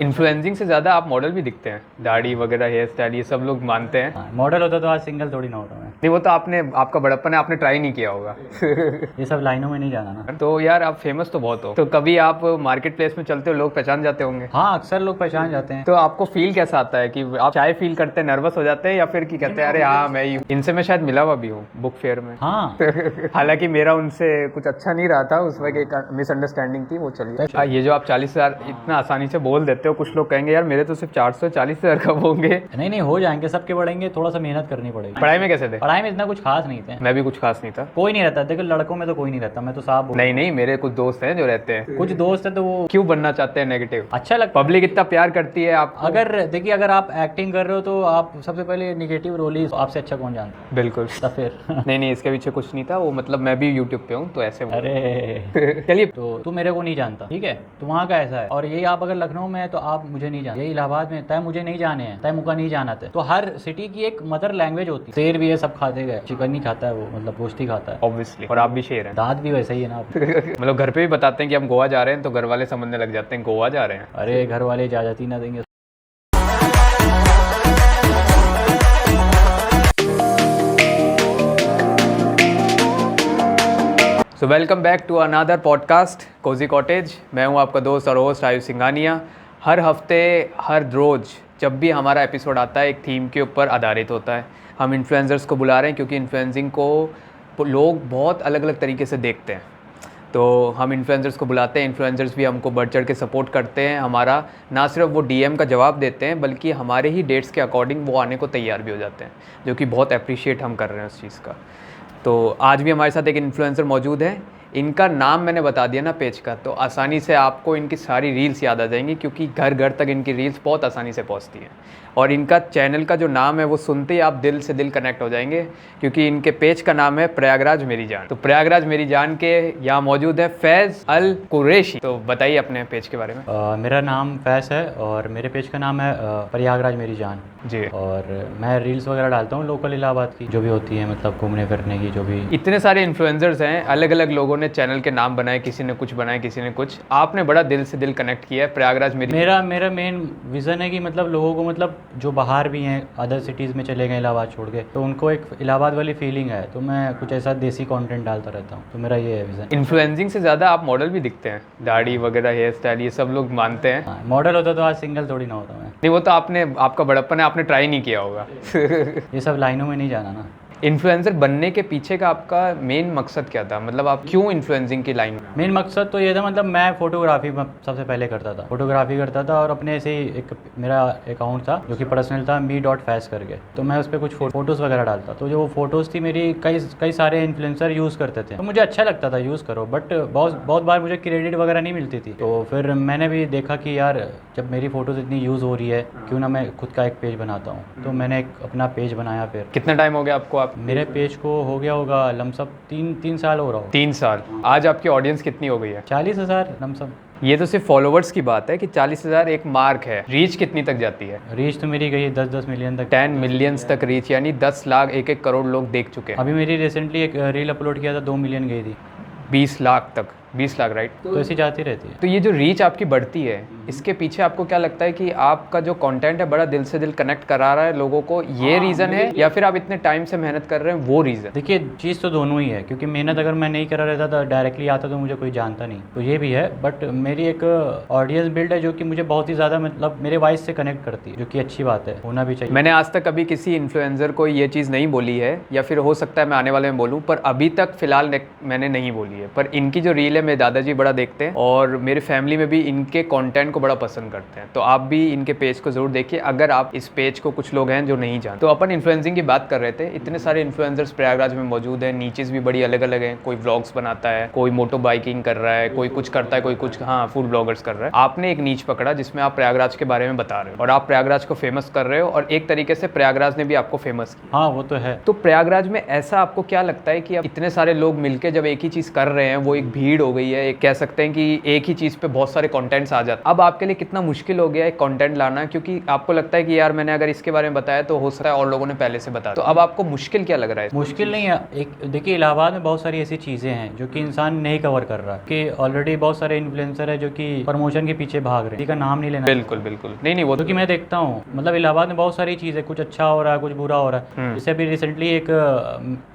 Influencing से ज़्यादा आप मॉडल भी दिखते हैं, दाढ़ी वगैरह, हेयर स्टाइल, ये सब लोग मानते हैं। मॉडल होता तो आज सिंगल थोड़ी ना होता मैं। नहीं, वो तो आपने, आपका बड़प्पन है, आपने ट्राई नहीं किया होगा। ये सब लाइनों में नहीं जाना ना। तो यार आप फेमस तो बहुत हो, तो कभी आप मार्केट प्लेस में चलते हो, लोग पहचान जाते होंगे। हाँ, अक्सर लोग पहचान जाते हैं। तो आपको फील कैसा आता है कि आप चाय फील करते हैं, नर्वस हो जाते हैं, या फिर कि कहते हैं अरे हाँ मैं ही हूँ? इनसे मैं शायद मिला हुआ भी हूँ बुक फेयर में। हाँ। हालांकि मेरा उनसे कुछ अच्छा नहीं रहा था, उस वक्त एक मिसअंडरस्टैंडिंग थी, वो चलिए। ये जो आप 40,000 इतना आसानी से बोल देते हो, कुछ लोग कहेंगे यार मेरे तो सिर्फ 440,000 कब होंगे। नहीं, हो जाएंगे, सबके बढ़ेंगे, थोड़ा सा मेहनत करनी पड़ेगी। पढ़ाई में कैसे थे? पढ़ाई में इतना कुछ खास नहीं थे। मैं भी कुछ खास नहीं था। कोई नहीं रहता, देखो लड़कों में तो कोई नहीं रहता, मैं तो साफ नहीं नहीं, मेरे कुछ दोस्त हैं जो रहते हैं। कुछ दोस्त है तो वो क्यों बनना चाहते हैं नेगेटिव? अच्छा लगता। पब्लिक इतना प्यार करती है आप। अगर देखिए, अगर आप एक्टिंग कर रहे हो तो आप सबसे पहले निगेटिव रोल ही, आपसे अच्छा कौन जानता है? बिल्कुल। तो फिर नहीं, इसके पीछे कुछ नहीं था, वो मतलब मैं भी यूट्यूब पे हूँ तो ऐसे अरे चलिए। तो तू मेरे को नहीं जानता, ठीक है? तो वहाँ का ऐसा है। और यही आप अगर लखनऊ में है तो आप मुझे नहीं जानते, यही इलाहाबाद में तय मुझे नहीं जाने हैं, तय मुका नहीं जाना थे। तो हर सिटी की एक मदर लैंग्वेज होती है। शेर भी है, सब खाते गए, चिकन नहीं खाता है वो, मतलब गोश्त ही खाता है ऑब्वियसली। और आप भी शेर हैं। दांत भी वैसे ही है ना। मतलब घर पे भी बताते हैं कि हम गोवा जा रहे हैं, तो घर वाले समझने लग जाते हैं गोवा जा रहे हैं। अरे घर वाले इजाजत ही ना देंगे। So welcome back to another podcast Cozy Cottage. मैं हूं आपका दोस्त और होस्ट आयुष सिंघानिया। हर हफ्ते, हर रोज़ जब भी हमारा एपिसोड आता है, एक थीम के ऊपर आधारित होता है। हम इन्फ्लुएंसर्स को बुला रहे हैं क्योंकि इन्फ्लुएंसिंग को लोग बहुत अलग अलग तरीके से देखते हैं। तो हम इन्फ्लुएंसर्स को बुलाते हैं, इन्फ्लुएंसर्स भी हमको बढ़ चढ़ के सपोर्ट करते हैं। हमारा ना सिर्फ वो डीएम का जवाब देते हैं, बल्कि हमारे ही डेट्स के अकॉर्डिंग वो आने को तैयार भी हो जाते हैं, जो कि बहुत अप्रिशिएट हम कर रहे हैं उस चीज़ का। तो आज भी हमारे साथ एक इन्फ्लुएंसर मौजूद है। इनका नाम मैंने बता दिया ना पेज का, तो आसानी से आपको इनकी सारी रील्स याद आ जाएंगी, क्योंकि घर घर तक इनकी रील्स बहुत आसानी से पहुंचती हैं। और इनका चैनल का जो नाम है वो सुनते ही आप दिल से दिल कनेक्ट हो जाएंगे, क्योंकि इनके पेज का नाम है प्रयागराज मेरी जान। तो प्रयागराज मेरी जान के यहाँ मौजूद है फैज़ अल कुरैशी। तो बताइए अपने पेज के बारे में। मेरा नाम फैज़ है और मेरे पेज का नाम है प्रयागराज मेरी जान जी। और मैं रील्स वगैरह डालता हूँ लोकल इलाहाबाद की, जो भी होती है, मतलब घूमने फिरने की, जो भी। इतने सारे इन्फ्लुएंसर्स हैं, अलग अलग लोगों ने चैनल के नाम बनाए, किसी ने कुछ बनाए, किसी ने कुछ। आपने बड़ा दिल से दिल कनेक्ट किया है प्रयागराज मेरी। मेरा मेन विज़न है कि मतलब लोगों को, मतलब जो बाहर भी हैं, अदर सिटीज़ में चले गए इलाहाबाद छोड़ के, तो उनको एक इलाहाबाद वाली फीलिंग है। तो मैं कुछ ऐसा देसी कंटेंट डालता रहता हूँ, तो मेरा ये है विज़न। इन्फ्लुएंसिंग से ज़्यादा आप मॉडल भी दिखते हैं, दाढ़ी वगैरह, हेयर स्टाइल, ये सब लोग मानते हैं। मॉडल होता तो आज सिंगल थोड़ी ना होता मैं। नहीं, वो तो आपने, आपका बड़प्पन है, आपने ट्राई नहीं किया होगा। ये सब लाइनों में नहीं जाना ना। इन्फ्लुएंसर बनने के पीछे का आपका मेन मकसद क्या था? मतलब आप क्यों इन्फ्लुएंसिंग की लाइन में? मेन मकसद तो ये था, मतलब मैं फोटोग्राफी सबसे पहले करता था, फोटोग्राफी करता था। और अपने से ही एक मेरा अकाउंट था जो कि पर्सनल था, me.faz करके। तो मैं उस पर कुछ फ़ोटोज़ वगैरह डालता। तो जो वो फ़ोटोज़ थी मेरी, कई सारे इन्फ्लुएंसर यूज़ करते थे, तो मुझे अच्छा लगता था यूज़ करो, बट बहुत बार मुझे क्रेडिट वगैरह नहीं मिलती थी। तो फिर मैंने भी देखा कि यार जब मेरी फ़ोटोज़ इतनी यूज़ हो रही है, क्यों ना मैं खुद का एक पेज बनाता हूँ। तो मैंने एक अपना पेज बनाया। फिर कितना टाइम हो गया आपको? आप मेरे पेज को हो गया होगा लमसम तीन साल हो रहा हो। 3 साल। आज आपकी ऑडियंस कितनी हो गई है? 40,000 लमसम। ये तो सिर्फ फॉलोवर्स की बात है कि 40,000 एक मार्क है। रीच कितनी तक जाती है? रीच तो मेरी गई 10 मिलियन तक। 10 मिलियंस तक रीच, यानी 10 लाख, 1 करोड़ लोग देख चुके हैं। अभी मेरी रिसेंटली एक रील अपलोड किया था, 2 मिलियन गई थी। 20 लाख तक, 20 लाख, राइट? तो ऐसी जाती रहती है। तो ये जो रीच आपकी बढ़ती है, इसके पीछे आपको क्या लगता है कि आपका जो कंटेंट है बड़ा दिल से दिल कनेक्ट करा रहा है लोगों को, ये रीज़न है, या फिर आप इतने टाइम से मेहनत कर रहे हैं वो रीज़न? देखिए, चीज़ तो दोनों ही है, क्योंकि मेहनत अगर मैं नहीं करा रहता तो डायरेक्टली आता तो मुझे कोई जानता नहीं, तो ये भी है। बट मेरी एक ऑडियंस बिल्ड है जो कि मुझे बहुत ही ज़्यादा, मतलब मेरे वॉइस से कनेक्ट करती है, जो कि अच्छी बात है, होना भी चाहिए। मैंने आज तक कभी किसी इन्फ्लुएंसर को ये चीज़ नहीं बोली है, या फिर हो सकता है मैं आने वाले में बोलूँ, पर अभी तक फ़िलहाल मैंने नहीं बोली है। पर इनकी जो रील है मेरे दादाजी बड़ा देखते हैं, और मेरे फैमिली में भी इनके कंटेंट को बड़ा पसंद करते हैं। तो आप भी इनके पेज को ज़रूर देखिए, अगर आप इस पेज को, कुछ लोग हैं जो नहीं जानते। तो अपन इन्फ्लुएंसिंग की बात कर रहे थे। इतने सारे इन्फ्लुएंसर्स प्रयागराज में मौजूद हैं, नीचेस भी बड़ी अलग अलग हैं। कोई व्लॉग्स बनाता है, कोई मोटो बाइकिंग कर रहा है, कोई कुछ करता है, कोई कुछ, हाँ, फूड ब्लॉगर्स कर रहा है। आपने एक नीच पकड़ा जिसमें आप प्रयागराज के बारे में बता रहे हो, और आप प्रयागराज को फेमस कर रहे हो, और एक तरीके से प्रयागराज ने भी आपको फेमस किया। हाँ, वो तो है। तो प्रयागराज में ऐसा आपको क्या लगता है कि अब इतने सारे लोग मिलकर जब एक ही चीज़ कर रहे हैं, वो एक भीड़ हो गई है, एक कह सकते हैं कि एक ही चीज़ पे बहुत सारे कंटेंट्स आ जाते हैं। अब आपके लिए कितना मुश्किल हो गया है कंटेंट लाना, क्योंकि आपको लगता है कि यार मैंने अगर इसके बारे में बताया तो हो सकता है और लोगों ने पहले से बताया, तो अब आपको मुश्किल क्या लग रहा है? मुश्किल नहीं है। एक देखिए, इलाहाबाद में बहुत सारी ऐसी चीज़ें हैं जो कि इंसान नहीं कवर कर रहा है, कि ऑलरेडी बहुत सारे इन्फ्लुएंसर है जो कि प्रमोशन के पीछे भाग रहे हैं, किसी का नाम नहीं लेना। बिल्कुल बिल्कुल, नहीं नहीं, वो क्योंकि मैं देखता हूँ मतलब इलाहाबाद में बहुत सारी चीज़ें, कुछ अच्छा हो रहा है, कुछ बुरा हो रहा है। जैसे अभी रिसेंटली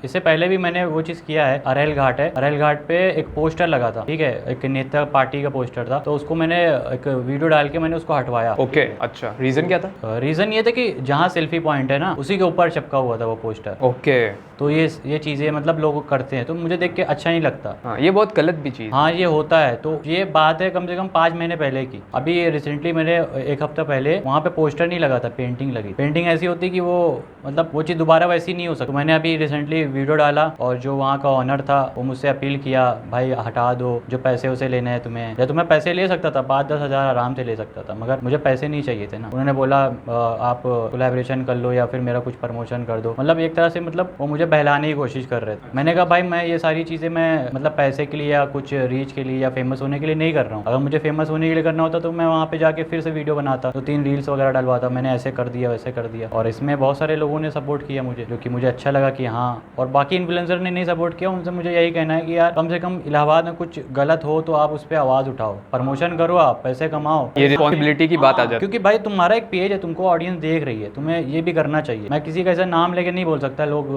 इससे पहले भी मैंने वो चीज़ किया है, अरेल घाट है, अरेल घाट पे एक पोस्टर लगा था, ठीक है, एक नेता पार्टी का पोस्टर था, तो उसको मैंने एक वीडियो डाल के मैंने उसको हटवाया। ओके, अच्छा, रीजन क्या था? रीज़न ये था कि जहाँ सेल्फी पॉइंट है ना, उसी के ऊपर चिपका हुआ था वो पोस्टर। ओके, तो ये चीज़ें मतलब लोग करते हैं, तो मुझे देख के अच्छा नहीं लगता। हाँ, ये बहुत गलत भी चीज़। हाँ, ये होता है। तो ये बात है कम से कम 5 महीने पहले की। अभी रिसेंटली मैंने एक हफ्ता पहले वहाँ पे पोस्टर नहीं लगा था, पेंटिंग लगी। पेंटिंग ऐसी होती कि वो मतलब वो चीज़ दोबारा वैसी नहीं हो सकती। तो मैंने अभी रिसेंटली वीडियो डाला और जो वहाँ का ऑनर था वो मुझसे अपील किया, भाई हटा दो, जो पैसे उसे लेने हैं तुम्हें, या तुम्हें पैसे ले सकता था, 5-10 हज़ार आराम से ले सकता था, मगर मुझे पैसे नहीं चाहिए थे ना। उन्होंने बोला आप कोलैबोरेशन कर लो या फिर मेरा कुछ प्रमोशन कर दो, मतलब एक तरह से मतलब वो मुझे बहलाने की कोशिश कर रहे थे। मैंने कहा भाई मैं ये सारी चीज़ें मैं मतलब पैसे के लिए या कुछ रीच के लिए या फेमस होने के लिए नहीं कर रहा हूँ। अगर मुझे फेमस होने के लिए करना होता तो मैं वहाँ पे जाके फिर से वीडियो बनाता, 2-3 रील्स वगैरह डलवाता, मैंने ऐसे कर दिया वैसे कर दिया। और इसमें बहुत सारे लोगों ने सपोर्ट किया मुझे, जो कि मुझे अच्छा लगा कि हाँ। और बाकी इन्फ्लुएंसर ने नहीं सपोर्ट किया, उनसे मुझे यही कहना है कि यार कम से कम इलाहाबाद में कुछ गलत हो तो आप उस पर आवाज़ उठाओ, प्रमोशन करो, आप पैसे कमाओ। ये रिस्पॉन्सिबिलिटी की बात आ जाती है, क्योंकि भाई तुम्हारा एक पेज है, तुमको ऑडियंस देख रही है, तुम्हें ये भी करना चाहिए। मैं किसी का ऐसा नाम लेके नहीं बोल सकता, लोग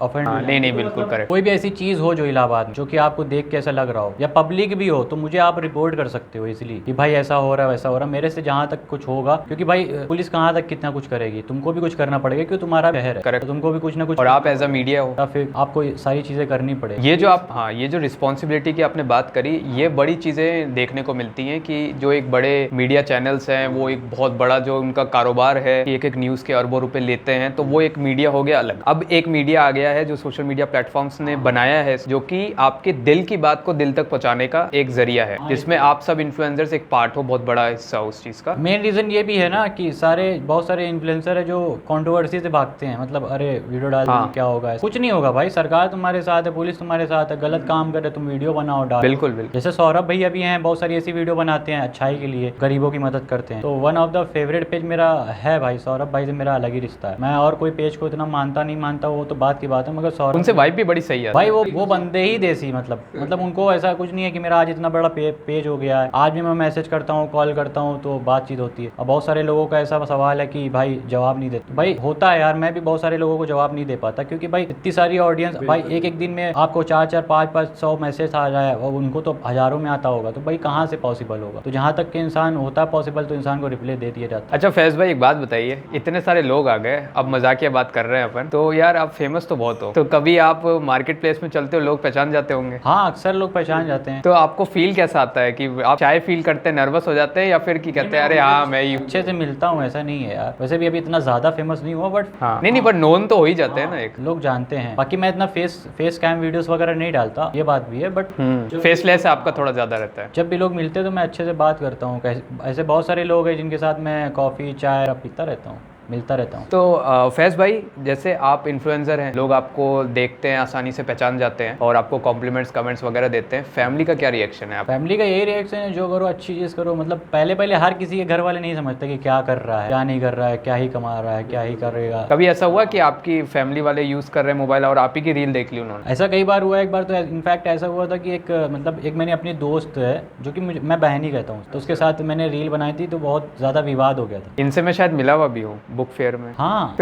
ऑफेंड। नहीं नहीं, बिल्कुल करेक्ट। कोई भी ऐसी चीज़ हो जो इलाहाबाद में जो कि आपको देख के ऐसा लग रहा हो या पब्लिक भी हो, तो मुझे आप रिपोर्ट कर सकते हो इसलिए कि भाई ऐसा हो रहा है वैसा हो रहा है, मेरे से जहाँ तक कुछ होगा। क्योंकि भाई पुलिस कहाँ तक कितना कुछ करेगी, तुमको भी कुछ करना पड़ेगा क्योंकि तुम्हारा शहर है, तो तुमको भी कुछ ना कुछ, और आप एज अ मीडिया हो, या फिर आपको सारी चीज़ें करनी पड़ेगी। ये जो आप, हाँ, ये जो रिस्पॉन्सिबिलिटी की आपने बात करी, ये बड़ी चीज़ें देखने को मिलती हैं कि जो एक बड़े मीडिया चैनल्स हैं, वो एक बहुत बड़ा जो उनका कारोबार है, एक एक न्यूज़ के अरबों रुपए लेते हैं, तो वो एक मीडिया हो गया अलग। अब एक मीडिया आ गया है जो सोशल मीडिया प्लेटफॉर्म्स ने बनाया है, जो कि आपके दिल की बात को दिल तक पहुंचाने का एक जरिया है, जिसमें आप सब इन्फ्लुएंसर्स एक पार्ट हो, बहुत बड़ा हिस्सा उस चीज़ का। मेन रीज़न ये भी है ना कि बहुत सारे इन्फ्लुएंसर है जो कंट्रोवर्सी से भागते हैं, मतलब अरे वीडियो डाल क्या होगा, कुछ नहीं होगा भाई, सरकार तुम्हारे साथ है, पुलिस तुम्हारे साथ है, गलत काम करे तुम वीडियो बनाओ डाल। बिल्कुल बिल्कुल। जैसे सौरभ भैया भी हैं, बहुत सारी ऐसी वीडियो बनाते हैं अच्छाई के लिए, गरीबों की मदद करते हैं। तो one of the favourite page मेरा है भाई, सौरभ भाई से मेरा अलग ही रिश्ता है। मैं और कोई पेज को इतना मानता नहीं मानता, वो तो बात की बात है, मगर सौरभ उनसे वाइब भी बड़ी सही है भाई, वो बंदे ही देसी, मतलब उनको ऐसा कुछ नहीं है कि मेरा आज इतना बड़ा पेज हो गया है, आज भी मैं मैसेज करता हूँ, कॉल करता हूँ तो बातचीत होती है। अब बहुत सारे लोगों का ऐसा सवाल है कि भाई जवाब नहीं देते, भाई होता है यार, मैं भी बहुत सारे लोगों को जवाब नहीं दे पाता, क्योंकि भाई इतनी सारी ऑडियंस, भाई एक दिन में आपको 4-4, 5-5 मैसेज आ जाए और उनको तो हजारों में आता होगा, तो भाई कहाँ से पॉसिबल होगा। तो जहाँ तक कि इंसान होता है पॉसिबल, तो इंसान को रिप्लाई दे दिया जाता है। अच्छा फैज भाई, एक बात बताइए, इतने सारे लोग आ गए, अब मजाकिया बात कर रहे हैं अपन, तो यार आप फेमस तो बहुत हो, तो कभी आप मार्केट प्लेस में चलते हो, लोग पहचान जाते होंगे? हाँ, अक्सर लोग पहचान जाते हैं। तो आपको फील कैसा आता है कि आप चाय फील करते हैं, नर्वस हो जाते हैं, या फिर की कहते हैं अरे हाँ मैं ही अच्छे से मिलता हूँ, ऐसा नहीं है यार, वैसे भी अभी इतना ज्यादा फेमस नहीं हुआ, बट हाँ, नहीं पर नोन तो हो ही जाते हैं ना, एक लोग जानते हैं। बाकी मैं इतना फेस कैम वीडियोस वगैरह नहीं डालता, ये बात भी है, बट फेसलेस आपका थोड़ा ज्यादा रहता है। जब भी लोग मिलते हैं तो मैं अच्छे से बात करता हूँ। ऐसे बहुत सारे लोग हैं जिनके साथ मैं कॉफ़ी चाय पीता रहता हूँ, मिलता रहता हूँ। तो फैज भाई, जैसे आप इन्फ्लुएंसर हैं, लोग आपको देखते हैं, आसानी से पहचान जाते हैं और आपको कॉम्प्लीमेंट्स कमेंट्स वगैरह देते हैं, फैमिली का क्या रिएक्शन है? आप फैमिली का यही रिएक्शन है, जो करो अच्छी चीज़ करो। मतलब पहले हर किसी के घर वाले नहीं समझते कि क्या कर रहा है, क्या नहीं कर रहा है, क्या ही कमा रहा है, क्या ही करेगा। कभी ऐसा हुआ कि आपकी फैमिली वाले यूज़ कर रहे हैं मोबाइल और आप ही की रील देख ली उन्होंने? ऐसा कई बार हुआ है। एक बार तो इनफैक्ट ऐसा हुआ था कि एक मैंने अपनी दोस्त है जो कि मैं बहन ही कहता हूँ, तो उसके साथ मैंने रील बनाई थी, तो बहुत ज़्यादा विवाद हो गया था। इनसे मैं शायद मिला हुआ भी हूँ बुक फेयर में। हाँ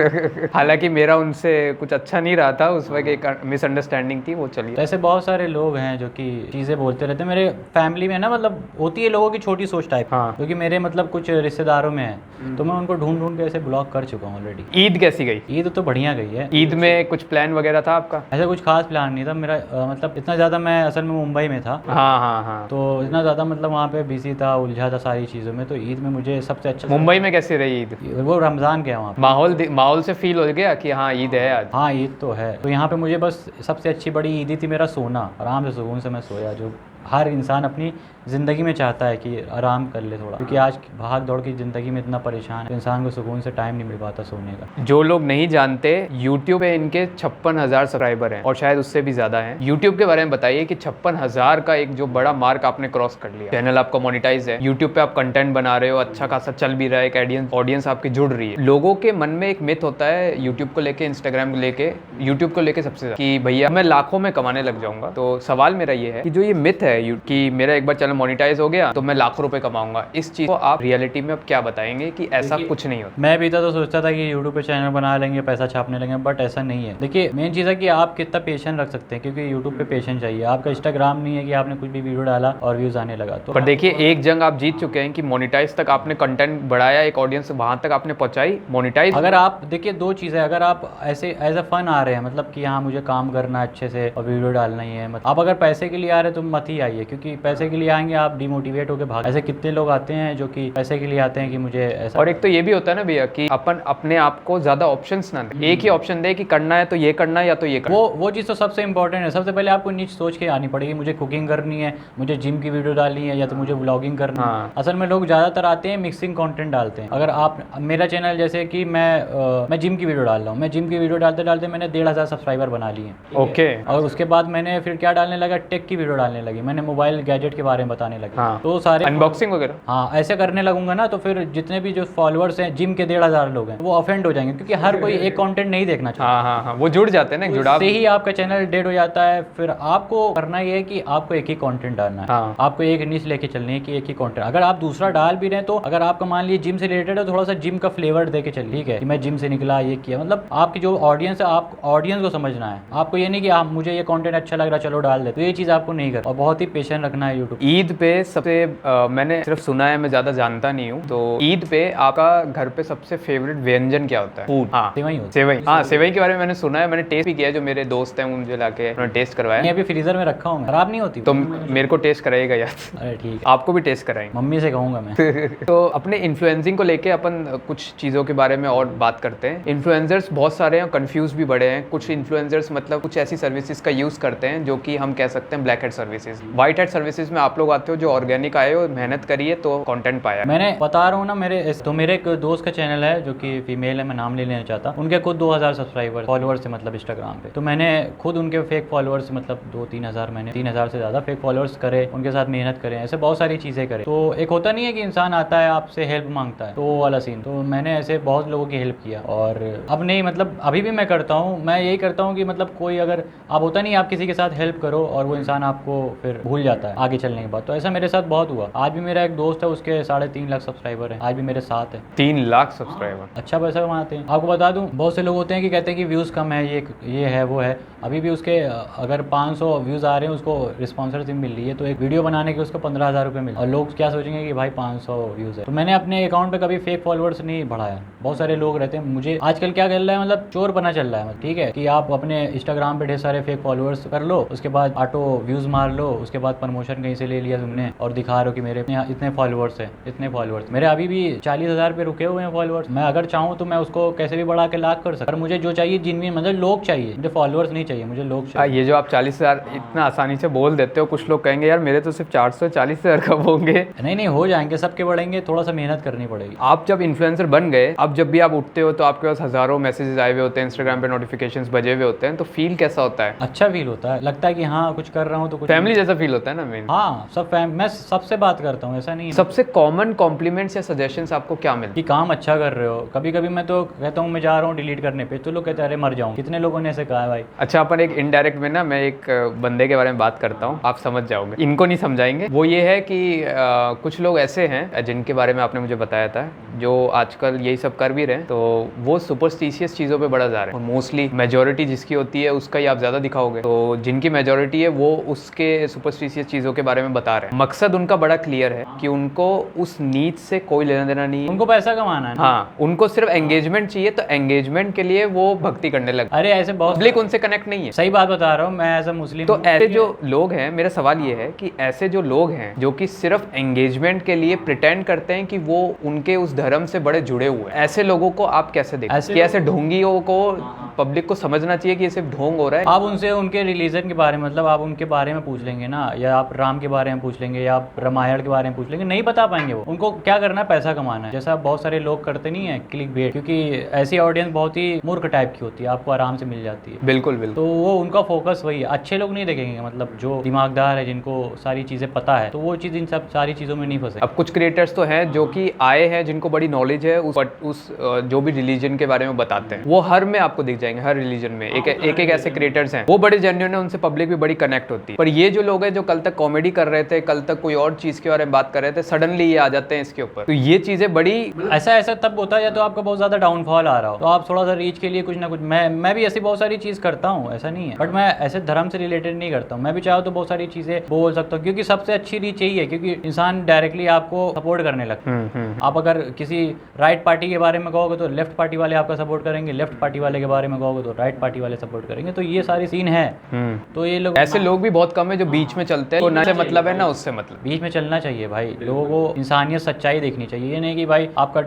हालांकि मेरा उनसे कुछ अच्छा नहीं रहा था, उस वक्त एक मिसअंडरस्टैंडिंग थी, वो चलिए। तो ऐसे बहुत सारे लोग हैं जो कि चीज़ें बोलते रहते हैं मेरे फैमिली में ना, मतलब होती है लोगों की छोटी सोच टाइप। हाँ। क्योंकि मेरे मतलब कुछ रिश्तेदारों में है, तो मैं उनको ढूंढ के ऐसे ब्लॉक कर चुका हूँ ऑलरेडी। ईद कैसी गई? ईद तो बढ़िया गई है। ईद में कुछ प्लान वगैरह था आपका? ऐसा कुछ खास प्लान नहीं था मेरा, मतलब इतना ज़्यादा, मैं असल में मुंबई में था। हाँ हाँ हाँ। तो इतना ज़्यादा मतलब वहाँ पे बिजी था, उलझा था सारी चीज़ों में। तो ईद में मुझे सबसे अच्छा, मुंबई में कैसी रही ईद? वो रमज़ान गया वहाँ पे। माहौल से फील हो गया कि हाँ ईद है आज? हाँ ईद तो है। तो यहाँ पे मुझे बस सबसे अच्छी बड़ी ईद थी मेरा सोना, आराम से सुकून से मैं सोया, जो हर इंसान अपनी ज़िंदगी में चाहता है कि आराम कर ले थोड़ा, क्योंकि आज भाग दौड़ की ज़िंदगी में इतना परेशान है, इंसान को सुकून से टाइम नहीं मिल पाता सोने का। जो लोग नहीं जानते, YouTube पे इनके 56,000 सब्सक्राइबर हैं और शायद उससे भी ज़्यादा हैं। YouTube के बारे में बताइए कि 56,000 का एक जो बड़ा मार्क आपने क्रॉस कर लिया। चैनल आपका मोनेटाइज है, YouTube पे आप कंटेंट बना रहे हो, अच्छा खासा चल भी रहा है, एक ऑडियंस आपकी जुड़ रही है। लोगों के मन में एक मिथ होता है YouTube को लेके, Instagram को लेके, YouTube को लेके सबसे ज़्यादा, कि भैया मैं लाखों में कमाने लग जाऊंगा। तो सवाल मेरा ये है कि जो ये मिथ है कि मेरा एक बार चैनल मोनेटाइज हो गया तो मैं लाखों रुपए कमाऊंगा, इस चीज को आप रियलिटी में अब क्या बताएंगे कि ऐसा कुछ नहीं होता? मैं भी था तो सोचता था कि यूट्यूब पे चैनल बना लेंगे, पैसा छापने लगेंगे, बट ऐसा नहीं है। देखिए मेन चीज़ है कि आप कितना पेशेंस रख सकते हैं, क्योंकि यूट्यूब पे पेशेंस चाहिए। आपका इंस्टाग्राम नहीं है कि आपने कुछ भी वीडियो डाला और व्यूज़ आने लगा। तो पर देखिए एक जंग आप जीत चुके हैं कि मोनेटाइज तक आपने कंटेंट बढ़ाया, एक ऑडियंस वहां तक आपने पहुंचाई, मोनेटाइज। अगर आप देखिए दो चीज़ें, अगर आप ऐसे एज अ फन आ रहे हैं, मतलब कि हाँ मुझे काम करना अच्छे से और वीडियो डालना ही है, मतलब आप अगर पैसे के लिए आ रहे हैं तो मत ही आइए, क्योंकि पैसे के लिए आएंगे आप डिमोटिवेट होकर भाग। ऐसे कितने लोग आते हैं जो कि पैसे के लिए आते हैं कि मुझे ऐसा। और एक तो ये भी होता है ना भैया कि अपन अपने आप को ज्यादा ऑप्शंस ना दें, एक ही ऑप्शन दे कि करना है तो ये करना है या तो ये करना। वो चीज़ तो सबसे इंपॉर्टेंट है। सबसे पहले आपको नीच सोच के आनी पड़ेगी, मुझे कुकिंग करनी है, मुझे जिम की वीडियो डालनी है, या तो मुझे व्लॉगिंग करनी है। असल में लोग ज़्यादातर आते हैं मिक्सिंग कंटेंट डालते हैं। अगर आप मेरा चैनल जैसे कि मैं जिम की वीडियो डाल रहा हूँ, मैं जिम की वीडियो डालते डालते मैंने 1,500 सब्सक्राइबर बना लिए। ओके। और उसके बाद मैंने फिर क्या डालने लगा, टेक की वीडियो डालने लगी, मैंने मोबाइल गैजेट के बारे में बताने लगा। हाँ। तो सारे अनबॉक्सिंग वगैरह। हाँ ऐसे करने लगूंगा ना, तो फिर जितने भी जो फॉलोअर्स हैं जिम के 1,500 लोग हैं वो ऑफेंड हो जाएंगे, क्योंकि हर कोई एक कंटेंट नहीं देखना चाहता। हाँ, वो जुड़ जाते हैं ना, जुड़ाव से ही आपका चैनल डेड हो जाता है। फिर आपको करना ये है कि आपको एक ही कंटेंट डालना है। हाँ। आपको एक निश लेके चलनी है कि एक ही कंटेंट। अगर आप दूसरा डाल भी रहे हैं तो अगर आपका मान लीजिए जिम से रिलेटेड है, थोड़ा सा जिम का फ्लेवर दे के चलिए, ठीक है कि मैं जिम से निकला, ये किया, मतलब आपकी जो ऑडियंस है, आप ऑडियंस को समझना है। आपको ये नहीं कि आप मुझे ये कंटेंट अच्छा लग रहा है चलो डाल दे, तो ये चीज़ आपको नहीं कर, और बहुत ही पेशेंस रखना है यूट्यूब। ईद पे सबसे मैंने सिर्फ सुना है, मैं ज्यादा जानता नहीं हूँ, तो ईद पे आपका घर पे सबसे फेवरेट व्यंजन क्या होता है? फूड। हाँ सेवई होती है। सेवई। हाँ सेवई के बारे में मैंने सुना है, मैंने टेस्ट भी किया है। जो मेरे दोस्त हैं मुझे लाके उन्होंने टेस्ट करवाया। मैं अभी फ्रीजर में रखा हूँ, खराब नहीं होती तो मेरे को टेस्ट कराइएगा यार। अरे ठीक है, आपको भी टेस्ट कराएंगे, मम्मी से कहूँगा मैं। तो अपने इन्फ्लुएंसिंग को लेके अपन कुछ चीज़ों के बारे में और बात करते हैं। इन्फ्लुएंसर्स बहुत सारे हैं, कंफ्यूज भी बड़े हैं। कुछ इन्फ्लुएंसर्स मतलब कुछ ऐसी सर्विसेज का यूज़ करते हैं जो कि हम कह सकते हैं black head services. White head services में आप लोग आते हो जो ऑर्गेनिक आए हो, मेहनत करिए तो कंटेंट पाया। मैंने बता रहा हूँ ना, मेरे एक दोस्त का चैनल है जो कि फीमेल है, मैं नाम नहीं लेना चाहता। उनके खुद 2,000 सब्सक्राइबर फॉलोअर्स है, मतलब इंस्टाग्राम पे। तो मैंने खुद उनके फेक फॉलोअर्स मतलब 2-3 हज़ार, मैंने 3,000 से ज़्यादा फेक फॉलोअर्स करे, उनके साथ मेहनत करें, ऐसे बहुत सारी चीज़ें करें। तो एक होता नहीं है कि इंसान आता है आपसे हेल्प मांगता है, तो वो वाला सीन। तो मैंने ऐसे बहुत लोगों की हेल्प किया, और अब नहीं, मतलब अभी भी मैं करता हूँ। मैं यही करता हूँ कि मतलब कोई अगर आप होता नहीं, आप किसी के साथ हेल्प करो और वो इंसान आपको फिर भूल जाता है आगे चलने के बाद। तो ऐसा मेरे साथ बहुत हुआ। आज भी मेरा एक दोस्त है, उसके 3.5 लाख सब्सक्राइबर है, आज भी मेरे साथ है। 3 लाख सब्सक्राइबर, अच्छा पैसा कमाते हैं। आपको बता दूं, बहुत से लोग होते हैं कि कहते हैं कि व्यूज़ कम है, ये है वो है। अभी भी उसके अगर 500 व्यूज़ आ रहे हैं, उसको रिस्पॉन्सरशिप मिल रही है, तो एक वीडियो बनाने के उसको 15,000 रुपये मिले। और लोग क्या सोचेंगे कि भाई 500 व्यूज़ है। तो मैंने अपने अकाउंट पे कभी फेक फॉलोअर्स नहीं बढ़ाया। बहुत सारे लोग रहते हैं, मुझे आजकल क्या चल रहा है, मतलब चोर बना चल रहा है, ठीक है कि आप अपने इंस्टाग्राम पे ढेर सारे फेक फॉलोअर्स कर लो, उसके बाद ऑटो व्यूज़ मार लो, उसके बाद प्रमोशन कहीं से ले लिया तुमने और दिखा रहे हो कि मेरे यहाँ इतने फॉलोअर्स हैं, इतने फॉलोअर्स। मेरे अभी भी 40,000 पे रुके हुए हैं फॉलोअर्स। मैं अगर चाहूँ तो मैं उसको कैसे भी बढ़ा के लाख कर सकता, पर मुझे जो चाहिए जिनमें मतलब लोग चाहिए, मुझे फॉलोअर्स नहीं चाहिए, मुझे लोग चाहिए। ये जो आप 40,000 इतना आसानी से बोल देते हो, कुछ लोग कहेंगे यार मेरे तो सिर्फ 440,000 कब होंगे। नहीं हो जाएंगे, सबके बढ़ेंगे, थोड़ा सा मेहनत करनी पड़ेगी। आप जब इन्फ्लुएंसर बन गए, अब जब भी आप उठते हो तो आपके पास हजारों मैसेजेस आए हुए होते हैं, इंस्टाग्राम पे नोटिफिकेशंस बजे हुए होते हैं, तो फील कैसा होता है? अच्छा फील होता है, लगता है कि हाँ कुछ कर रहा हूँ तो कुछ फैमिली जैसा फील होता है ना मेन। हाँ मैं सबसे बात करता हूँ, ऐसा नहीं है। सबसे कॉमन कॉम्प्लीमेंट्स या सजेशंस आपको क्या मिलते कि काम अच्छा कर रहे हो। कभी कभी मैं तो कहता हूँ मैं जा रहा हूँ डिलीट करने पे, तो लोग कहते हैं अरे मर जाऊँ। कितने लोगों ने ऐसे कहा है भाई। अच्छा, अपन एक इनडायरेक्ट में ना, मैं एक बंदे के बारे में बात करता हूँ, आप समझ जाओगे, इनको नहीं समझाएंगे। वो ये है कि कुछ लोग ऐसे हैं जिनके बारे में आपने मुझे बताया था, जो आजकल यही सब कर भी रहे हैं, तो वो सुपरस्टिशियस चीज़ों पे बड़ा जा रहे हैं। और मोस्टली मेजॉरिटी जिसकी होती है उसका ही आप ज़्यादा दिखाओगे, तो जिनकी मेजॉरिटी है वो उसके सुपरस्टिशियस चीज़ों के बारे में बता रहे हैं। मकसद उनका बड़ा क्लियर है कि उनको उस नीड से कोई लेना देना नहीं है, उनको पैसा कमाना है। हाँ, उनको सिर्फ एंगेजमेंट चाहिए, तो एंगेजमेंट के लिए वो भक्ति करने लगे। अरे ऐसे बहुत पब्लिक उनसे कनेक्ट नहीं है। सही बात बता रहा हूँ मैं, एज अ मुस्लिम। तो ऐसे जो लोग हैं, मेरा सवाल ये है कि ऐसे जो लोग हैं जो कि सिर्फ एंगेजमेंट के लिए प्रिटेंड करते हैं कि वो उनके उस धर्म से बड़े जुड़े हुए हैं, ऐसे लोगों को आप कैसे देखते हैं? कि ऐसे ढोंगियों को पब्लिक को समझना चाहिए कि ये सिर्फ ढोंग हो रहा है? आप उनसे उनके रिलीजन के बारे में, मतलब आप उनके बारे में पूछ लेंगे ना, या आप राम के बारे में पूछ लेंगे, या आप रामायण के बारे में पूछ लेंगे, नहीं बता पाएंगे वो। उनको क्या करना है, पैसा कमाना है, जैसा बहुत सारे लोग करते नहीं है क्लिक बेट, क्योंकि ऐसी ऑडियंस बहुत ही मूर्ख टाइप की होती है, आपको आराम से मिल जाती है। बिल्कुल बिल्कुल। तो वो उनका फोकस वही है। अच्छे लोग नहीं देखेंगे, मतलब जो दिमागदार है, जिनको सारी चीज़ें पता है, तो वो चीज़ इन सब सारी चीज़ों में नहीं फंसे। अब कुछ क्रिएटर्स तो हैं जो कि आए हैं, जिनको बड़ी नॉलेज है उस जो भी रिलीजन के बारे में बताते हैं, वो हर में आपको दिख जाएंगे, हर रिलीजन में एक ऐसे क्रिएटर्स हैं, वो बड़े जेन्युइन है, उनसे पब्लिक भी बड़ी कनेक्ट होती है। पर ये जो लोग हैं जो कल तक कॉमेडी कर रहे थे, कल तक कोई और चीज़ के बारे में बात कर रहे थे, सडनली ये आ जाते हैं इसके ऊपर, तो ये चीज़ें बड़ी ऐसा तब होता है या तो आपका बहुत ज़्यादा डाउनफॉल आ रहा हो, तो आप थोड़ा सा रीच के लिए कुछ ना कुछ, मैं भी ऐसी बहुत सारी चीज़ करता हूँ, ऐसा नहीं है, बट मैं ऐसे धर्म से रिलेटेड नहीं करता हूँ। मैं भी चाहूँ तो बहुत सारी चीज़ें बोल सकता हूँ, क्योंकि सबसे अच्छी रीच यही है, क्योंकि इंसान डायरेक्टली आपको सपोर्ट करने लगता है। आप अगर किसी राइट पार्टी के बारे में कहोगे तो लेफ्ट पार्टी वाले आपका सपोर्ट करेंगे, लेफ्ट पार्टी वाले के बारे में कहोगे तो राइट पार्टी वाले सपोर्ट करेंगे। तो ये सारी सीन है। तो ये लोग, ऐसे लोग भी बहुत कम है जो बीच में चलते हैं, तो ना से मतलब है ना उससे मतलब। बीच में चलना चाहिए भाई, लोगों को इंसानियत सच्चाई देखनी चाहिए। ये नहीं कि भाई आपका